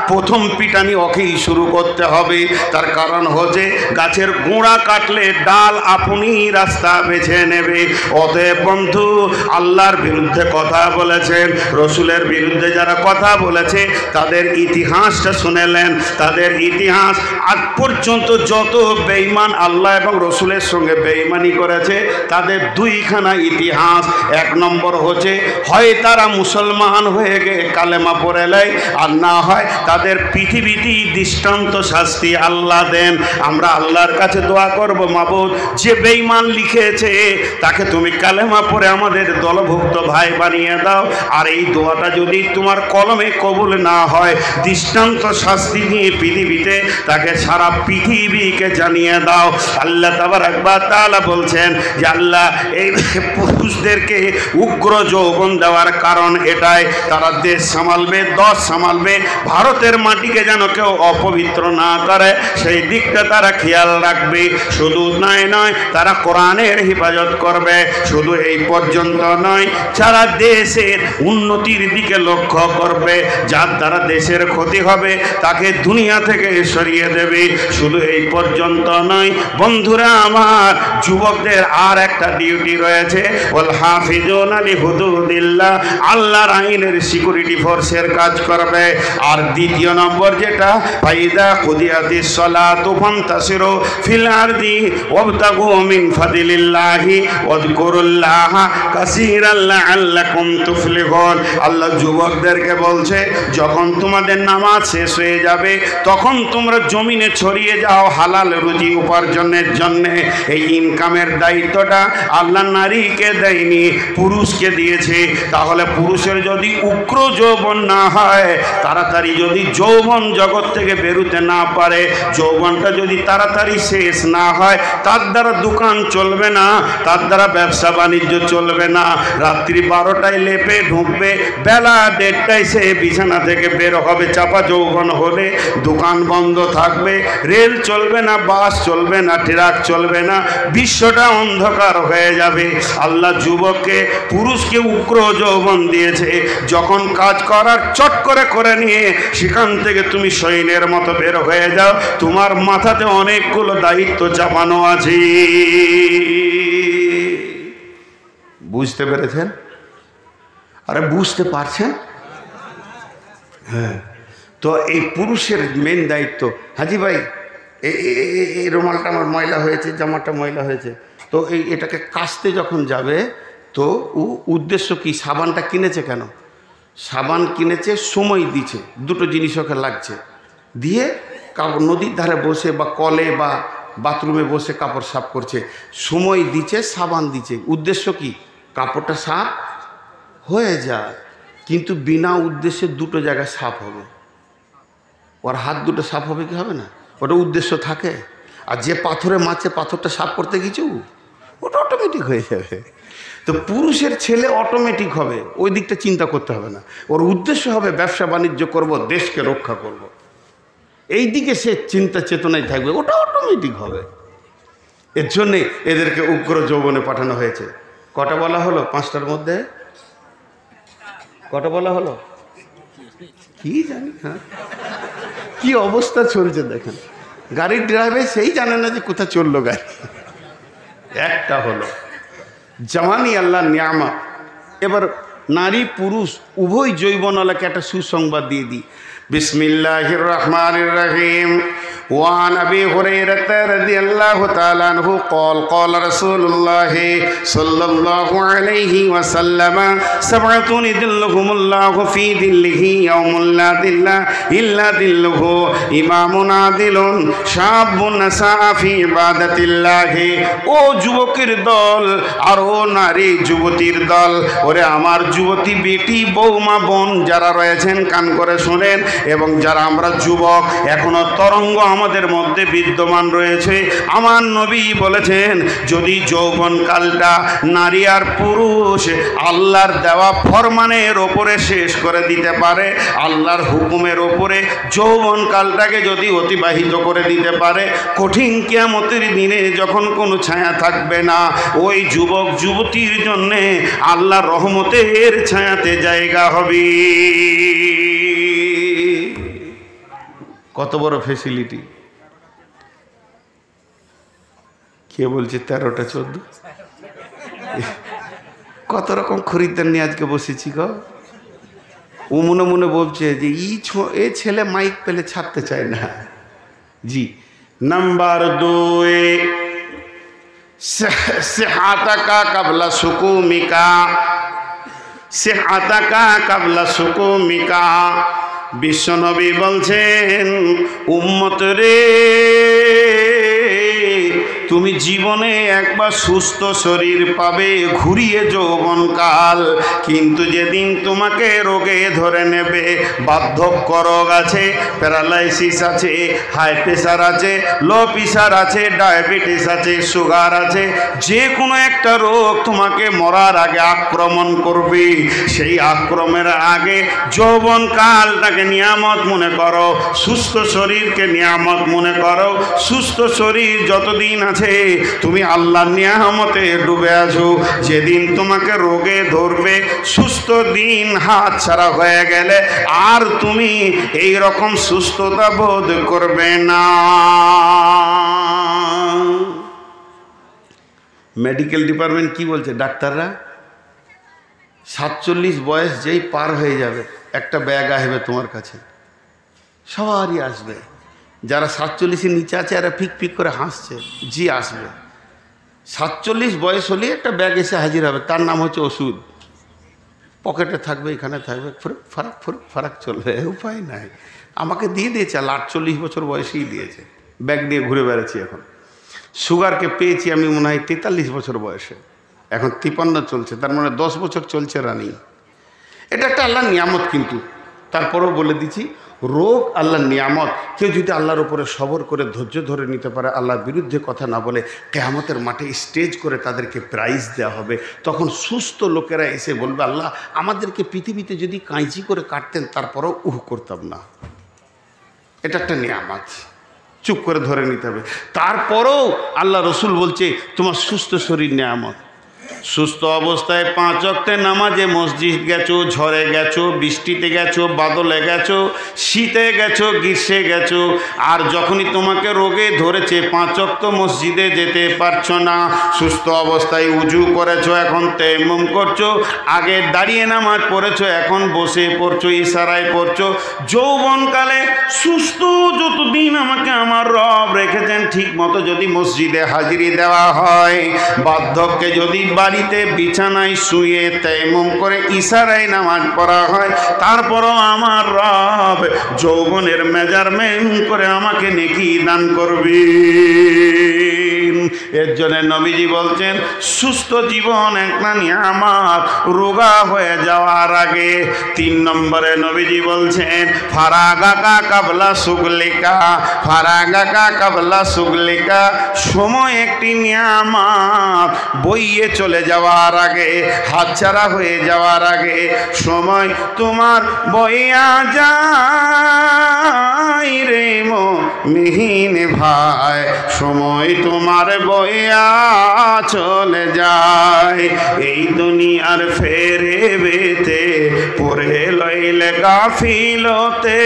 প্রথম পিটানি ওকেই শুরু করতে হবে। তার কারণ হচ্ছে গাছের গোড়া কাটলে ডাল আপনি রাস্তা বেছে নেবে। অতএব বন্ধু, আল্লাহর বিরুদ্ধে কথা বলেছেন, রসুলের বিরুদ্ধে যারা কথা বলেছে তাদের ইতিহাসটা শুনেলেন। তাদের ইতিহাস আজ পর্যন্ত যত বেঈমান আল্লাহ এবং রসুলের সঙ্গে বেঈমানি করেছে তাদের দুইখানা ইতিহাস। এক নম্বর হচ্ছে হয় তারা মুসলমান হয়ে গিয়ে কালেমা পড়ে নেয়, আর না হয় তাদের পৃথিবীতেই দৃষ্টান্ত শাস্তি আল্লাহ দেন। আমরা আল্লাহর কাছে দোয়া করব, মাবুদ যে বেঈমান লিখেছে তাকে তুমি কালেমা পড়ে আমাদের দলভুক্ত ভাই বানিয়ে দাও। আর এই দোয়াটা যদি তোমার কলমে কবুল না হয়, দৃষ্টান্ত শাস্তি নিয়ে পৃথিবীতে তাকে সারা পৃথিবীকে জানিয়ে দাও। আল্লাহ তাবারক ওয়া তাআলা বলছেন যে আল্লাহ এই পুরুষদেরকে উগ্র যৌবন দেওয়ার কারণ এটাই, তারা দেশ সামালবে, দশ সামালবে, ভারতের মাটিকে যেন কেউ অপবিত্র না করে সেই দিকটা তারা খেয়াল রাখবে। শুধু নয়, তারা কোরআনের হেফাজত করবে। শুধু এই পর্যন্ত নয়, সারা দেশের উন্নতির দিকে লক্ষ্য করবে। যার দ্বারা দেশের ক্ষতি হবে তাকে দুনিয়া থেকে সরিয়ে দেবে। শুধু এই পর্যন্ত নয় বন্ধুরা আমার, যুবকদের আর একটা ডিউটি রয়েছে, ওয়াল হাফিজুনা লিহুদুদিল্লাহ, আল্লাহর আইনের সিকিউরিটি ফোর্সের কাজ করবে। আর দ্বিতীয় নম্বর যেটা, ফাইদা কুদিয়াতিস সালাতু ফান্তাসিরু ফিল আরদি ওয়াবতাগু মিন ফাদিলিল্লাহি ওয়াযকুরুল্লাহা কাসীরান লাআল্লাকুম তুফলিহুন। আল্লাহ যুবকদেরকে বলছে, যখন তোমাদের নামাজ শেষ হয়ে যাবে তখন তোমরা জমিনে ছড়িয়ে যাও হালাল রুজি উপার্জনের জন্য। এই ইনকামের দায়িত্বটা আল্লাহ নারীকে দেয়নি, পুরুষকে দিয়েছে। তাহলে পুরুষের যদি উগ্র যৌবন না হয়, তাড়াতাড়ি যদি যৌবন জগৎ থেকে বেরোতে না পারে, যৌবনটা যদি তাড়াতাড়ি শেষ না হয়, তার দ্বারা দোকান চলবে না, তার দ্বারা ব্যবসা বাণিজ্য চলবে না। রাত্রি 12টায় লেপে ঢুকবে, বেলা 1:30টায় সে বিছানা থেকে বের হবে। চাপা যৌবন হলে দোকান বন্ধ থাকবে, রেল চলবে না, বাস চলবে না, ট্রাক চলবে না, বিশ্বটা অন্ধকার হয়ে যাবে। আল্লাহ যুবককে, পুরুষকে উগ্র যৌবন দিয়েছে। যখন কাজ করার চট করে নিয়ে সেখান থেকে তুমি সৈন্যের মতো বের হয়ে যাও, তোমার মাথাতে অনেকগুলো দায়িত্ব চাপানো আছে। বুঝতে পেরেছেন? আরে বুঝতে পারছেন? হ্যাঁ, তো এই পুরুষের মেন দায়িত্ব, হাজি ভাই এই রুমালটা আমার ময়লা হয়েছে, জামাটা ময়লা হয়েছে, তো এটাকে কাচতে যখন যাবে তো উদ্দেশ্য কি? সাবানটা কিনেছে কেন? সাবান কিনেছে, সময় দিচ্ছে, দুটো জিনিস ওকে লাগছে, দিয়ে নদীর ধারে বসে বা কলে বা বাথরুমে বসে কাপড় সাফ করছে, সময় দিচ্ছে, সাবান দিচ্ছে, উদ্দেশ্য কি? কাপড়টা সাফ হয়ে যায়। কিন্তু বিনা উদ্দেশ্যে দুটো জায়গায় সাফ হবে, ওর হাত দুটো সাফ হবে কি হবে না? ওটা উদ্দেশ্য থাকে। আর যে পাথরে মাছে, পাথরটা সাফ করতে কিছু, ওটা অটোমেটিক হয়ে যাবে। তো পুরুষের ছেলে অটোমেটিক হবে, ওই দিকটা চিন্তা করতে হবে না। ওর উদ্দেশ্য হবে ব্যবসা বাণিজ্য করব, দেশকে রক্ষা করব, এই দিকে সে চিন্তা চেতনায় থাকবে, ওটা অটোমেটিক হবে। এর জন্যে এদেরকে উগ্র যৌবনে পাঠানো হয়েছে। কটা বলা হলো? 5টার মধ্যে কটা বলা হলো কি জানি। হ্যাঁ, কি অবস্থা চলছে দেখেন, গাড়ির ড্রাইভার সেই জানে না যে কোথায় চললো গাড়ি। একটা হলো জওয়ানি আল্লাহর নিয়ামত। এবার নারী পুরুষ উভয় যৌবনওয়ালাকে একটা সুসংবাদ দিয়ে দিই। বিসমিল্লাহির রহমানির রহিম। وعن أبي هريرة رضي الله تعالى عنه قال قال رسول الله صلى الله عليه وسلم سبعة يظلهم الله في ظله يوم لا ظل إلا ظله إمام عادل شاب نشأ في عبادة الله। ও যুবকের দল আর ও নারী যুবতীর দল, ওরে আমার যুবতী বেটি বৌমা বোন যারা রয়েছেন কান করে শোনেন, এবং যারা আমরা যুবক এখনো তরঙ্গ আমাদের মধ্যে বিদ্যমান রয়েছে, আমার নবী বলেছেন যদি যৌবনকালটা নারী আর পুরুষ আল্লাহর দেওয়া ফরমানের ওপরে শেষ করে দিতে পারে, আল্লাহর হুকুমের ওপরে যৌবনকালটাকে যদি অতিবাহিত করে দিতে পারে, কঠিন কিয়ামতের দিনে যখন কোনো ছায়া থাকবে না, ওই যুবক যুবতীর জন্যে আল্লাহর রহমতের ছায়াতে জায়গা হবে। কত বড় ফেসিলিটি! কে বলছে 13টা 14? কত রকম খরিদ্দার নিয়ে আজকে বসেছি গো। ও মনে মনে বলছে যে এ ছেলে মাইক পেলে ছাড়তে চায় না। জি, নাম্বার 2, সিহাতাকা কাবলা সুকুমিকা, সিহাতাকা কাবলা সুকুমিকা। বিশ্বনবী বলছেন উম্মত রে, তুমি জীবনে একবার সুস্থ শরীর পাবে, ঘুরিয়ে যৌবনকাল, কিন্তু যেদিন তোমাকে রোগে ধরে নেবে, বার্ধক্য রোগ আছে, প্যারালাইসিস আছে, হাই প্রেশার আছে, লো প্রেশার আছে, ডায়াবেটিস আছে, সুগার আছে, যে কোনো একটা রোগ তোমাকে মরার আগে আক্রমণ করবে, সেই আক্রমণের আগে যৌবনকালটাকে নিয়ামত মনে করো, সুস্থ শরীরকে নিয়ামত মনে করো। সুস্থ শরীর যতদিন আছে তুমি আল্লাহর নিয়ামতে ডুবে আছো, যেদিন তোমাকে রোগে ধরবে, সুস্থ দিন হাত ছাড়া হয়ে গেলে আর তুমি এই রকম সুস্থতা বোধ করবে না। মেডিকেল ডিপার্টমেন্ট কি বলছে ডাক্তাররা? 47 বয়স যেই পার হয়ে যাবে একটা ব্যাগ আসবে তোমার কাছে, সবারই আসবে। যারা 47-এর নিচে আছে এরা ফিক ফিক করে হাসছে। জি আসবে। 47 বয়স হলেই একটা ব্যাগ এসে হাজির হবে, তার নাম হচ্ছে ওষুধ। পকেটে থাকবে, এখানে থাকবে, ফুরুক ফারাক ফুরুক ফারাক চলবে, উপায় নাই। আমাকে দিয়ে দিয়েছে, 48 বছর বয়সেই দিয়েছে, ব্যাগ নিয়ে ঘুরে বেড়াচ্ছি। এখন সুগারকে পেয়েছি আমি মনে হয় 43 বছর বয়সে, এখন 53 চলছে, তার মানে 10 বছর চলছে রানিং। এটা একটা আল্লাহর নিয়ামত, কিন্তু তারপরেও বলে দিচ্ছি রোগ আল্লাহর নিয়ামত। কেউ যদি আল্লাহর উপরে সবর করে ধৈর্য ধরে নিতে পারে, আল্লাহর বিরুদ্ধে কথা না বলে, কিয়ামতের মাঠে স্টেজ করে তাদেরকে প্রাইজ দেওয়া হবে। তখন সুস্থ লোকেরা এসে বলবে আল্লাহ আমাদেরকে পৃথিবীতে যদি কাঁচি করে কাটতেন তারপরেও করতাম না। এটা একটা নিয়ামত, চুপ করে ধরে নিতে হবে। তারপরেও আল্লাহ রসুল বলছে তোমার সুস্থ শরীর নিয়ামত। সুস্থ অবস্থায় 5 ওয়াক্তে নামাজে মসজিদ গেছো, ঝড়ে গেছো, বৃষ্টিতে গেছো, বাদলে গেছো, শীতে গেছো, গ্রীষ্মে গেছো, আর যখনই তোমাকে রোগে ধরেছে 5 ওয়াক্ত মসজিদে যেতে পারছো না, সুস্থ অবস্থায় উজু করেছো, এখন তায়াম্মুম করছো, আগে দাঁড়িয়ে নামাজ পড়েছো, এখন বসে পড়ছো, ইশারায় পড়ছো। যৌবনকালে সুস্থ যতদিন আমাকে আমার রব রেখেছেন ঠিক মতো যদি মসজিদে হাজিরি দেওয়া হয়, বার্ধক্যে যদি বাড়িতে বিছানায় শুয়ে তায়াম্মুম করে ইশারায় নামাজ পড়া হয়, তারপরও আমার রব যৌবনের মেজারমেন্ট করে আমাকে নেকি দান করবে। এর জন্য নবীজি বলছেন সুস্থ জীবন একটা নিয়ামত, রোগা হয়ে যাওয়ার আগে। 3 নম্বরে নবীজি বলছেন ফারাগাকা কাবলা সুগলিকা, ফারাগাকা কাবলা সুগলিকা, সময় একটি নিয়ামত, বইয়ে চলে যাওয়ার আগে, হাতছাড়া হয়ে যাওয়ার আগে সময় তোমার বইয়া যায় রে মুমিন ভাই, সময় তোমার বইয়া চলে যায়। এই দুনিয়ার ফেরে বেতে পড়ে লয় রইলে গাফিলতে,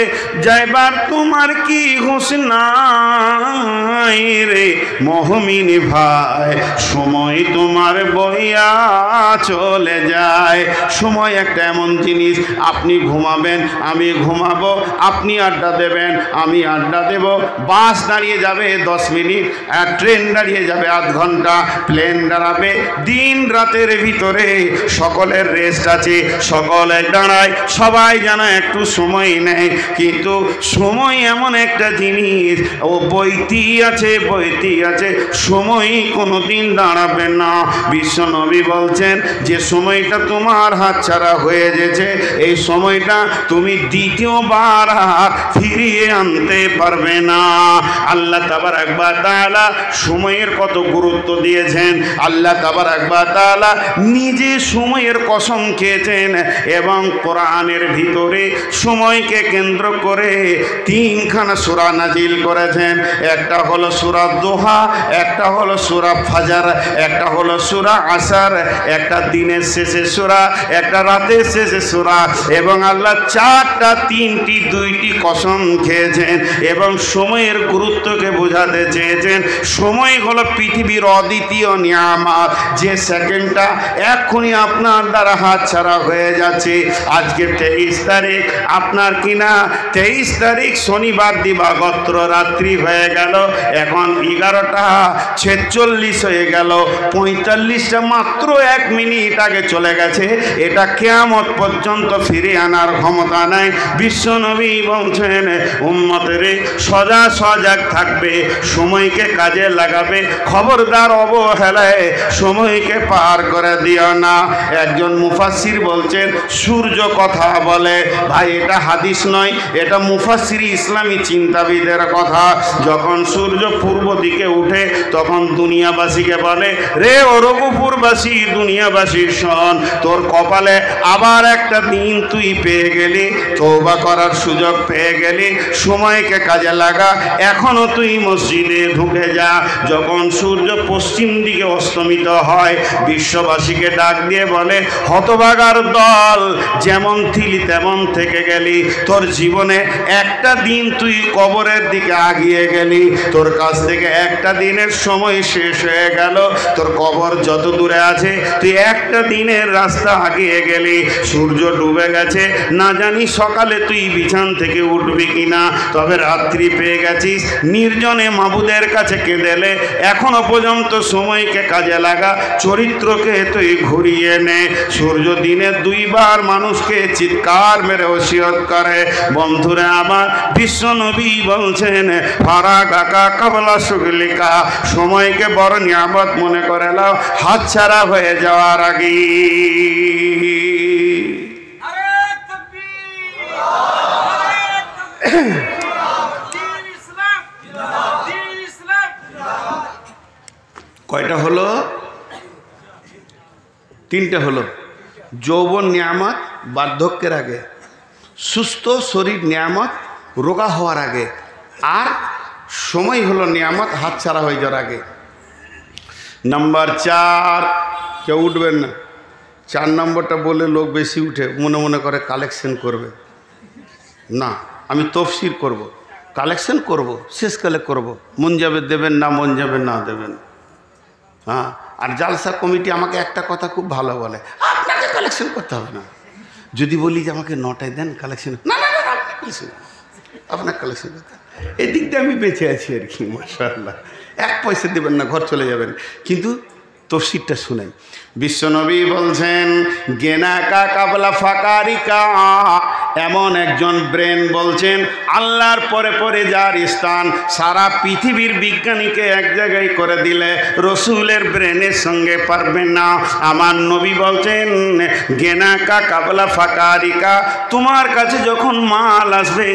যাইবার তোমার কি হুঁশ নাই রে মুমিন ভাই, সময় তোমার বইয়া চলে যায়। সময় একটা এমন জিনিস, আপনি ঘুমাবেন আমি ঘুমাবো, আপনি আড্ডা দেবেন আমি আড্ডা দেব, বাস দাঁড়িয়ে যাবে 10 মিনিট, আর ট্রেন দাঁড়িয়ে যাবে আধ ঘন্টা, প্লেন দাঁড়াবে, দিন রাতের ভিতরে সকলের রেস্ট আছে, সকলে দাঁড়ায়, সবাই যেন একটু সময় নেয়। কিন্তু সময় এমন একটা জিনিস, ও বইতি আছে বইতি আছে, সময় কোনোদিন দাঁড়াবে না। বিশ্বনবী বলছেন যে সময়টা তোমার হাতছাড়া হয়ে গেছে, এই সময়টা তুমি দ্বিতীয়বার আর ফিরিয়ে আনতে পারবে না। আল্লাহ তাবারক ওয়া তাআলা সময়ের কত গুরুত্ব দিয়েছেন, আল্লাহ তাবারক ওয়া তাআলা নিজে সময়ের কসম খেয়েছেন, এবং কোরআনের ভিতরে সময়কে কেন্দ্র করে 3খানা সূরা নাজিল করেছেন। একটা হলো সূরা দোহা, একটা হলো সূরা ফাজর, একটা হলো সূরা আসর, একটা দিনের শেষে সূরা, একটা রাতের শেষে সূরা, এবং আল্লাহ 4টা 3টি 2টি কসম খেয়েছেন এবং সময়ের গুরুত্বকে বোঝাতে চেয়েছেন। সময় হলো পৃথিবীর অদ্বিতীয় নিয়ামত, যে সেকেন্ডটা এক্ষুনি আপনার দ্বারা হাতছাড়া হয়ে যাচ্ছে। আজকে 23 তারিখ, আপনার কিনা 23 তারিখ শনিবার দিবাগত রাত্রি হয়ে গেল, এখন 11:46 হয়ে গেল, 45টা মাত্র 1 মিনিট আগে চলে গেছে। এটা কিয়ামত পর্যন্ত ফিরে আনার ক্ষমতা নাই। বিশ্বনবী বলছেন উম্মতের সজাগ থাকবে, সময়কে কাজে লাগাবে, খবরদার অবহেলায় সময়কে পার করে দিও না। একজন মুফাসসির বলছেন সূর্য কথা বলে, ভাই এটা হাদিস নয়, এটা মুফাসসির ইসলামী চিন্তাবিদের কথা। যখন সূর্য পূর্ব দিকে উঠে তখন দুনিয়াবাসীকে বলে, রে ও রঘুপুরবাসী দুনিয়াবাসী শোন, তোর কপালে আবার একটা দিন তুই পেয়ে গেলি, তওবা করার সুযোগ পেয়ে গেলি, সময়কে কাজে লাগা, এখনো তুই মসজিদে ঢুকে যা। যখন সূর্য পশ্চিম দিকে অস্তমিত হয়, বিশ্ববাসীকে ডাক দিয়ে বলে, হতভাগার দল, যেমন থিলি তেমন থেকে গেলি, তোর জীবনে একটা দিন তুই কবরের দিকে আগিয়ে গেলি, তোর কাছ থেকে একটা দিনের সময় শেষ হয়ে গেল, তোর কবর যত দূরে আছে তুই একটা দিনের রাস্তা আগিয়ে গেলি। সূর্য ডুবে গেছে, না জানি সকালে তুই বিছান থেকে উঠবি কিনা, তবে রাত্রি পেয়ে গেছিস, নির্জনে মাবুদের কাছে কেঁদেলে, এখনো পর্যন্ত সময়কে কাজে লাগা, চরিত্রকে তুই ঘুরিয়ে নে। সূর্য দিনে 2 বার মানুষকে চিৎকার মেরে ওসিয়ত করে। বন্ধুরা আমার, বিশ্বনবী বলছেন ফারাগাকা কাবলা শুগলিকা, সময়কে বড় নিয়ামত মনে করে নাও হাতছাড়া হয়ে যাওয়ার আগে। কয়টা হলো? 3টে হলো। যৌবন নিয়ামত বার্ধক্যের আগে, সুস্থ শরীর নিয়ামত রোগা হওয়ার আগে, আর সময় হলো নিয়ামত হাতছাড়া হয়ে যাওয়ার আগে। নাম্বার 4, কেউ উঠবেন না। 4 নম্বরটা বলে লোক বেশি উঠে, মনে মনে করে কালেকশন করবে। না, আমি তফসির করব, কালেকশন করব, শেষকালে করব, মন যাবে দেবেন, না মন যাবে না দেবেন। হ্যাঁ, আর জালসা কমিটি আমাকে একটা কথা খুব ভালো বলে, আপনাকে কালেকশন করতে হবে না। যদি বলি যে আমাকে 9টায় দেন কালেকশন, না না না, আপনার কালেকশন করতে, এদিক দিয়ে আমি বেঁচে আছি আর কি, মাশাআল্লাহ। 1 পয়সা দেবেন না, ঘর চলে যাবেন। কিন্তু তফসিরটা শুনেন। বিশ্বনবী বলছেন গেনাকা কাবলা ফাকারিকা, এমন একজন ব্রেন বলছেন আল্লাহর পরে পরে যার স্থান, সারা পৃথিবীর বিজ্ঞানীকে এক জায়গায় করে দিলে রসুলের ব্রেনের সঙ্গে পারবেন না। আমার নবী বলছেন গেনাকা কাবলা ফাকারিকা, তোমার কাছে যখন মাল আসবে,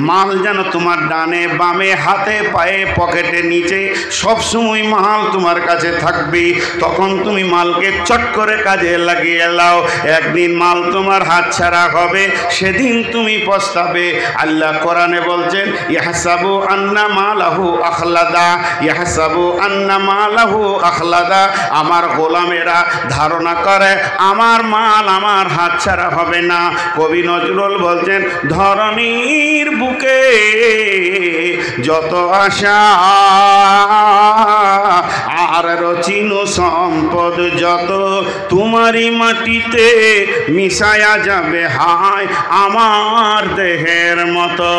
মাল যেন তোমার ডানে বামে হাতে পায়ে পকেটে নিচে সবসময় মাল তোমার কাছে থাকবে। তখন তুমি মালকে চট করে কাজে লাগিয়ে লাও। একদিন মাল তোমার হাত ছাড়া হবে, সেদিন সেদিন তুমি পস্তাবে। আল্লাহ কোরআনে বলছেন ইয়াহসাবু আন্না মালাহু আখলাদা, ইয়াহসাবু আন্না মালাহু আখলাদা। আমার গোলামেরা ধারণা করে আমার মাল আমার হাতছাড়া হবে না। কবি নজরুল বলছেন ধরণীর বুকে যত আশা আর রচিনু সম্পদ যত তোমারই মাটিতে মিশায়া যাবে হায় আমার দেহের মতো।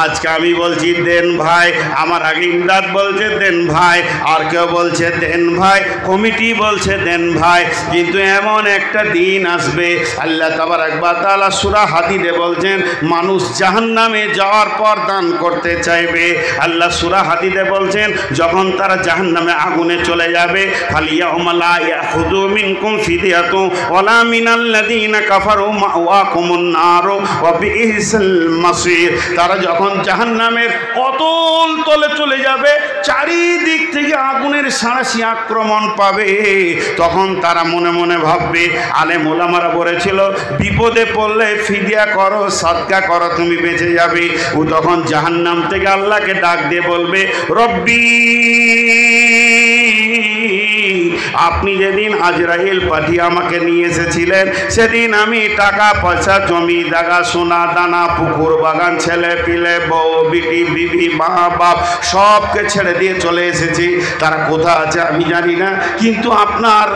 আজকে আমি বলছি দেন ভাই, আমার আগে ইমদাদ বলছে দেন ভাই, আর কেউ বলছে দেন ভাই, কমিটি বলছে দেন ভাই। কিন্তু এমন একটা দিন আসবে আল্লাহ তাবারক ওয়া তাআলা সূরা হাদীদে বলছেন মানুষ জাহান্নামে যাওয়ার পর দান করতে চাইবে। আল্লাহ সূরা হাদীদে বলছেন যখন তারা জাহান্নামে আগুনে চলে যাবে ফালিয়াউমা লা ইয়াখুযু মিনকুম ফিদিয়াতু ওয়ালা মিনাল্লাযীনা কাফারু মাওয়াকুমুন নার ওয়া বিইসাল মাসীর। তারা যখন জাহান্নামের অতল তলে চলে যাবে, চারিদিক থেকে আগুনের সাঁড়াশি আক্রমণ পাবে, তখন তারা মনে মনে ভাববে, আলেম ওলামারা বলেছিল বিপদে পড়লে ফিদিয়া করো, সাদকা করো, তুমি বেঁচে যাবে। ও তখন জাহান্নাম থেকে আল্লাহকে ডাক দিয়ে বলবে রব্বি, আপনি যেদিন আজরাইল পাঠিয়ে আমাকে নিয়ে এসেছিলেন সেদিন আমি টাকা পয়সা জমি জায়গা সোনা দানা পুকুর বাগান ছেলে পিলে বউ বিটি বিবি মা বাপ সবকে ছেড়ে দিয়ে চলে এসেছি। তারা কোথা আছে আমি জানি না, কিন্তু আপনার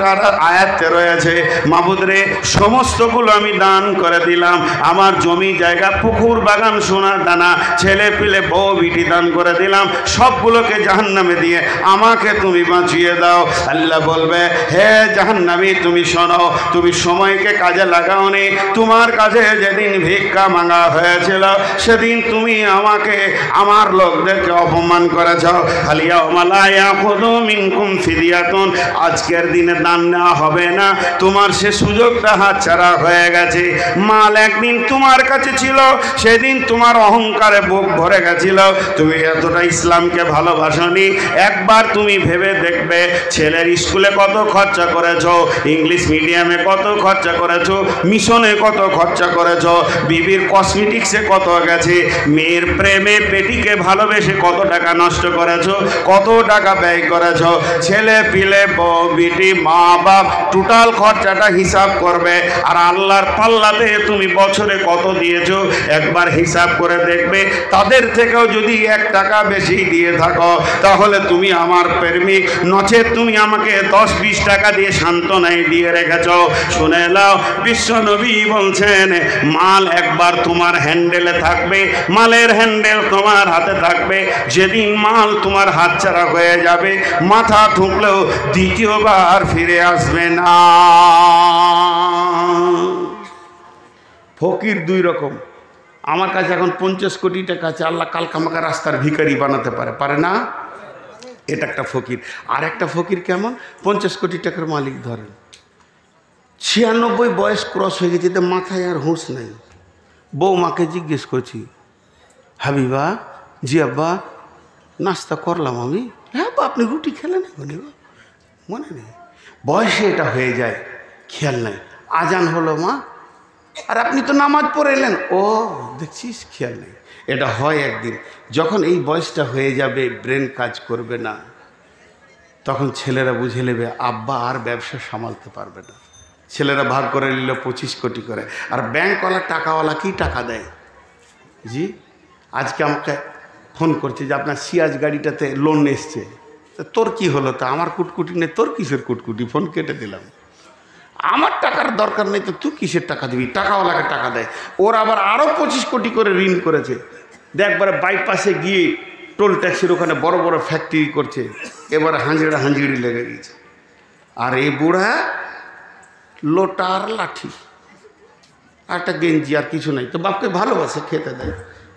আয়াতে রয়েছে মাবুদ রে সমস্তগুলো আমি দান করে দিলাম। আমার জমি জায়গা পুকুর বাগান সোনা দানা ছেলে পিলে বউ বিটি দান করে দিলাম, সবগুলোকে জাহান্নামে দিয়ে আমাকে তুমি বাঁচিয়ে দাও। আল্লাহ বলবে হে জাহান্নামী তুমি শোনো, তুমি সময়কে কাজে লাগাওনি। তোমার কাছে যেদিন ভিক্ষা মাঙ্গা হয়েছিল সেদিন তুমি আমাকে আমার লোকদেরকে অপমান করেছ। ফালিয়াউমা লা ইয়াখুযু মিনকুম ফিদিয়াতুন, আজকের দিনে দান নেওয়া হবে না, তোমার সে সুযোগটা হাতছাড়া হয়ে গেছে। মাল একদিন তোমার কাছে ছিল, সেদিন তোমার অহংকারে বুক ভরে গেছিল, তুমি এতটা ইসলামকে ভালোবাসনি। একবার তুমি ভেবে দেখবে ছেলের স্কুলে কত খরচা করেছো, ইংলিশ মিডিয়ামে কত খরচা করেছো, মিশনে কত খরচা করেছো, বিবির কসমেটিক্সে কত গেছে, মেয়ের প্রেমে পেটিকে ভালোবেসে কত টাকা নষ্ট করেছো, কত টাকা ব্যয় করেছো। ছেলে পিলে বউ বিটি মা বাপ টোটাল খরচাটা হিসাব করবে, আর আল্লাহর পাল্লাতে তুমি বছরে কত দিয়েছো একবার হিসাব করে দেখবে। তাদের থেকেও যদি 1 টাকা বেশি দিয়ে থাকো তাহলে তুমি আমার প্রেমিক, নচেত তুমি আমাকে 10-20 টাকা দিয়ে সান্ত্বনায় দিয়ে রেখেছ। শুনে নাও, বিশ্ব নবী বলছেন মাল একবার তোমার হ্যান্ডেলে থাকবে, মালের হ্যান্ডেল তোমার হাতে থাকবে। যেদিন মাল তোমার হাতছাড়া হয়ে যাবে, মাথা ঠুকলেও দ্বিতীয়বার ফিরে আসবে না। ফকির 2 রকম। আমার কাছে এখন 50 কোটি টাকা আছে, আল্লাহ কালকামাকা রাস্তার ভিখারি বানাতে পারে, পারে না? এটা একটা ফকির। আর একটা ফকির কেমন, 50 কোটি টাকার মালিক ধরেন, 96 বয়স ক্রস হয়ে গেছে, তো মাথায় আর হুঁশ নেই। বৌমাকে জিজ্ঞেস করছি, হাবিবা জি আব্বা নাস্তা করলাম আমি। হ্যাঁ বা আপনি রুটি খেলেন এখনই? মনে নেই, বয়সে এটা হয়ে যায়, খেয়াল নাই। আজান হলো মা, আর আপনি তো নামাজ পড়ে এলেন, ও দেখছিস খেয়াল নেই। এটা হয় একদিন, যখন এই বয়সটা হয়ে যাবে ব্রেন কাজ করবে না, তখন ছেলেরা বুঝে নেবে আব্বা আর ব্যবসা সামালতে পারবে না। ছেলেরা ভাগ করে নিল 25 কোটি করে, আর ব্যাংকওয়ালা টাকাওয়ালা কি টাকা দেয়? জি আজকে আমাকে ফোন করছে যে আপনার সিয়াজ গাড়িটাতে লোন এসছে, তোর কি হলো? তা আমার কুটকুটি নেই, তোর কিসের কুটকুটি? ফোন কেটে দিলাম। আমার টাকার দরকার নেই তো তুই কিসের টাকা দিবি? টাকাওয়ালাকে টাকা দেয়। ওর আবার আরও 25 কোটি করে ঋণ করেছে। দেখবারে বাইপাসে গিয়ে টোল ট্যাক্সির ওখানে বড় বড় ফ্যাক্টরি করছে, এবারে হাঁজিড়ি লেগে গেছে। আর এই বুড়া লোটার লাঠি আর একটা গেঞ্জি আর কিছু নাই, তো বাপকে ভালোবাসে, খেতে দেয়।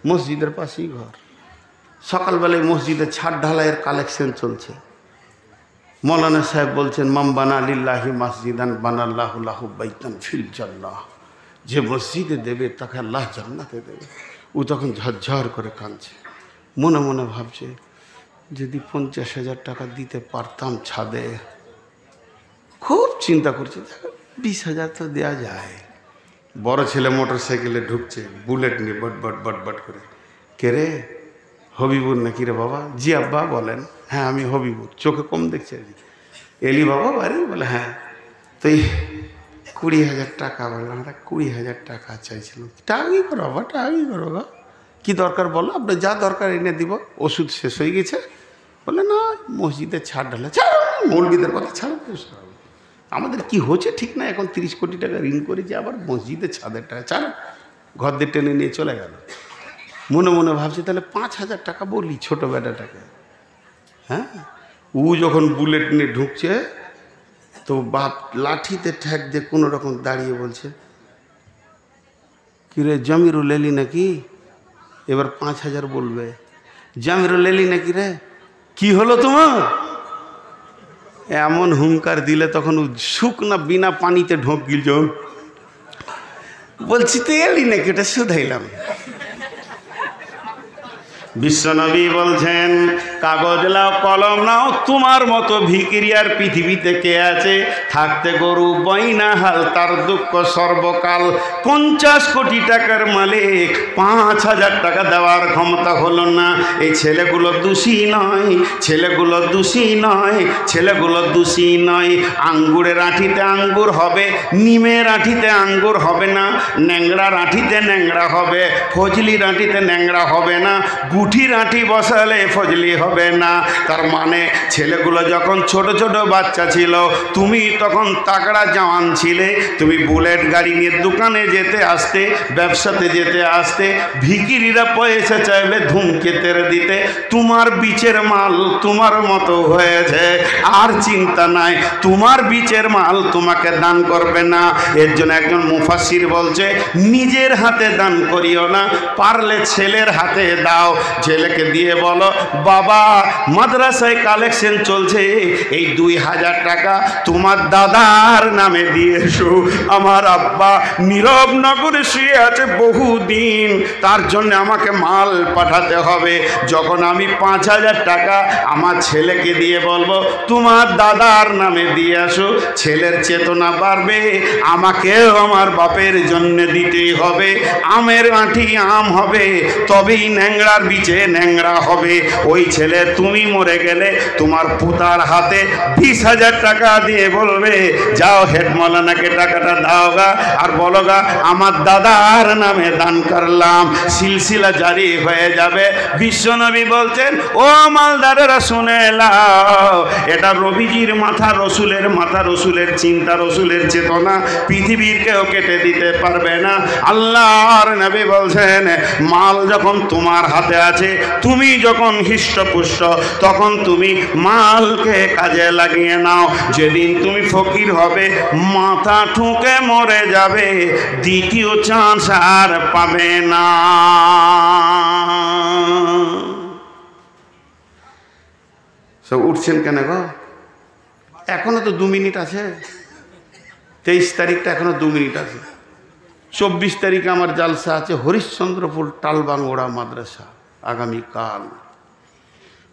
মসজিদের পাশেই ঘর। সকালবেলায় মসজিদে ছাদ ঢালাইয়ের কালেকশন চলছে। মৌলানা সাহেব বলছেন মাম বানা লিল্লাহি মসজিদান বানাল্লাহু লাহু বাইতান ফিল জান্নাহ, যে মসজিদে দেবে তাকে আল্লাহ জান্নাতে দেবে। ও তখন ঝরঝর করে কাঁদছে, মনে মনে ভাবছে যদি 50,000 টাকা দিতে পারতাম ছাদে। খুব চিন্তা করছে 20,000 তো দেওয়া যায়, বড় ছেলে মোটর সাইকেলে ঢুকছে, বুলেট নিয়ে বট বট বট বট করে। কে রে, হবিবুর নাকি রে বাবা? জি আব্বা বলেন। হ্যাঁ আমি হবিবুর। চোখে কম দেখছে। এলি বাবা বাড়ি? বলে হ্যাঁ। তো 20,000 টাকা বললাম। 20,000 টাকা চাইছিলাম। টাকা কি করো বাবা, টাকা কি করো বাবা? কী দরকার বলো, আপনার যা দরকার এনে দিব। ওষুধ শেষ হয়ে গেছে। বলে না, মসজিদে ছাড় ঢালে। ছাড়ো, মৌলবীদের কথা ছাড়ো। আমাদের কি হচ্ছে ঠিক না, এখন 30 কোটি টাকা ঋণ করেছি, আবার মসজিদে ছাদের টাকা। ছাড়ো, ঘর দিয়ে টেনে নিয়ে চলে গেল। মনে মনে ভাবছে তাহলে 5,000 টাকা বলি ছোটো বেটাটাকে। হ্যাঁ, ও যখন বুলেট নিয়ে ঢুকছে তো বাপ লাঠিতে ঠ্যাক দিয়ে কোনো রকম দাঁড়িয়ে বলছে, কিরে জামিরুল এলি নাকি? এবার 5,000 বলবে। জামিরুল এলি নাকি রে? কি হলো তোমার? এমন হুঙ্কার দিলে তখন শুকনা বিনা পানিতে ঢোক গিল। বলছি তো এলি নাকি, ওটা শুধাইলাম। বিশ্বনবী বলছেন, কাগজ নাও কলম নাও, তোমার মতো ভিখিরিয়ার পৃথিবীতে কে আছে? থাকতে গরু বইনা হাল, তার দুঃখ সর্বকাল। 50 কোটি টাকার মালিক, 5,000 টাকা দেওয়ার ক্ষমতা হলো না। এই ছেলেগুলো দোষী নয়, ছেলেগুলো দোষী নয়, ছেলেগুলো দোষী নয়। আঙ্গুরের আঁঠিতে আঙ্গুর হবে, নিমের আঁঠিতে আঙ্গুর হবে না। ন্যাংরার আঁঠিতে ন্যাংরা হবে, ফজলির আঁঠিতে ন্যাংরা হবে না। গুঠির আঁঠি বসালে ফজলি হবে না। তার মানে ছেলেগুলো যখন ছোট ছোট বাচ্চা ছিল, তুমি তখন তাগড়া জওয়ান ছিলে। তুমি বুলেট গাড়ি নিয়ে দোকানে যেতে আসতে, ব্যবসাতে যেতে আসতে। ভিখিরিরা পয়সা চাইলে ধুমকেতের দিতে। তোমার বিচের মাল তোমার মতো হয়েছে, আর চিন্তা নাই, তোমার বিচের মাল তোমাকে দান করবে না। এর জন্য একজন মুফাসসির বলছে, নিজের হাতে দান করিও না, পারলে ছেলের হাতে দাও। ছেলেকে দিয়ে বলো, বাবা মাদ্রাসায় কালেকশন চলছে, এই 2,000 টাকা তোমার দাদার নামে দিয়ে এসো। আমার আব্বা নীরব নগরে শুয়ে আছে বহুদিন, তার জন্য আমাকে মাল পাঠাতে হবে। যখন আমি 5,000 টাকা আমার ছেলেকে দিয়ে বলবো, তোমার দাদার নামে দিয়ে আসো, ছেলের চেতনা বাড়বে, আমাকেও আমার বাপের জন্য দিতেই হবে। আমের আঁঠি আম হবে, তবেই ন্যাংরার বিচে ন্যাংরা হবে। ওই ছেলে তুমি মরে গেলে তোমার পুতার হাতে 20,000 টাকা দিয়ে বলবে, যাও হেড মৌলানাকে টাকাটা দাও গা, আর বলো গা আমার দাদার নামে দান করলাম। সিলসিলা জারি হয়ে যাবে। বিশ্বনবী বলছেন, ও মালদারেরা শুনে লাও, এটা রবিজির মাথা, রসুলের মাথা, রসুলের চিন্তা, রসুলের চেতনা পৃথিবীর কেউ কেটে দিতে পারবে না। আল্লাহর নবী বলছেন, মাল যখন তোমার হাতে আছে, তুমি যখন হৃষ্টপুষ্ট, তখন তুমি মালকে কাজে লাগিয়ে নাও। যেদিন তুমি ফকির হবে, মাথা ঠুকে মরে যাবে, দ্বিতীয় চান্স আর পাবে না। সব উঠছেন কেন গো? এখনো তো 2 মিনিট আছে। 23 তারিখটা এখনো 2 মিনিট আছে। 24 তারিখে আমার জালসা আছে হরিশ্চন্দ্রপুর টালবাংড়া মাদ্রাসা, আগামীকাল।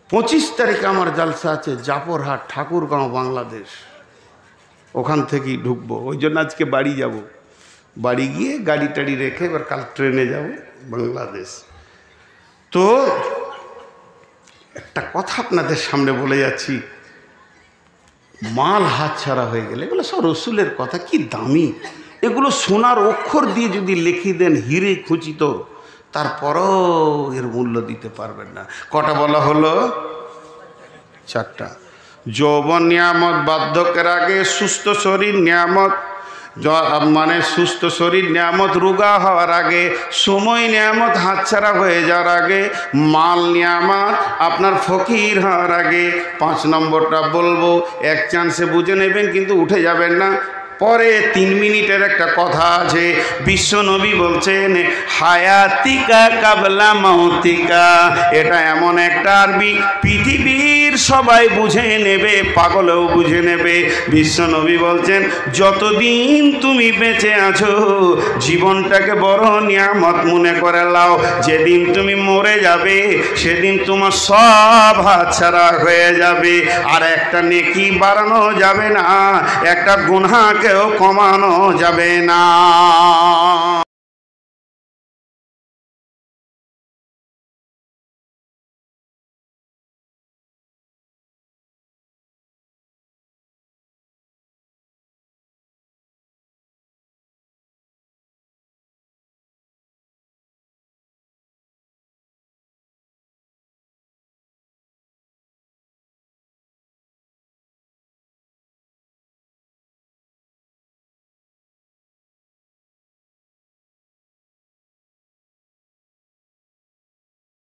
25 তারিখে আমার জালসা আছে জাফরহাট ঠাকুরগাঁও বাংলাদেশ, ওখান থেকেই ঢুকবো। ওই জন্য আজকে বাড়ি যাব, বাড়ি গিয়ে গাড়ি টাড়ি রেখে এবার কাল ট্রেনে যাব বাংলাদেশ। তো একটা কথা আপনাদের সামনে বলে যাচ্ছি, মাল হাত ছাড়া হয়ে গেলে, এগুলো সব রসুলের কথা, কি দামি এগুলো। সোনার অক্ষর দিয়ে যদি লিখে দেন হিরে খচিত, তারপরও এর মূল্য দিতে পারবেন না। কটা বলা হলো? 4টা। যৌবন নিয়ামত, বার্ধক্যের আগে সুস্থ শরীর নিয়ামত, মানে সুস্থ শরীর নিয়ামত, রোগা হওয়ার আগে, সময় নিয়ামত হাতছাড়া হয়ে যাওয়ার আগে, মাল নিয়ামত আপনার ফকির হওয়ার আগে। 5 নম্বরটা বলবো, এক চান্সে বুঝে নেবেন, কিন্তু উঠে যাবেন না। পরে 3 মিনিটের একটা কথা আছে। বিশ্বনবী বলছেন, হায়াতিকা কাবলা মাউতিকা। এটা এমন একটা আরবি, পৃথিবীর সবাই বুঝে নেবে, পাগলেও বুঝে নেবে। বিশ্বনবী বলছেন, যতদিন তুমি বেঁচে আছো জীবনটাকে বড় নিয়ামত মনে করে নাও। যেদিন তুমি মরে যাবে সেদিন তোমার সব হাতছাড়া হয়ে যাবে। আর একটা নেকি বাড়ানো যাবে না, একটা গুনাহকেও কমানো যাবে না।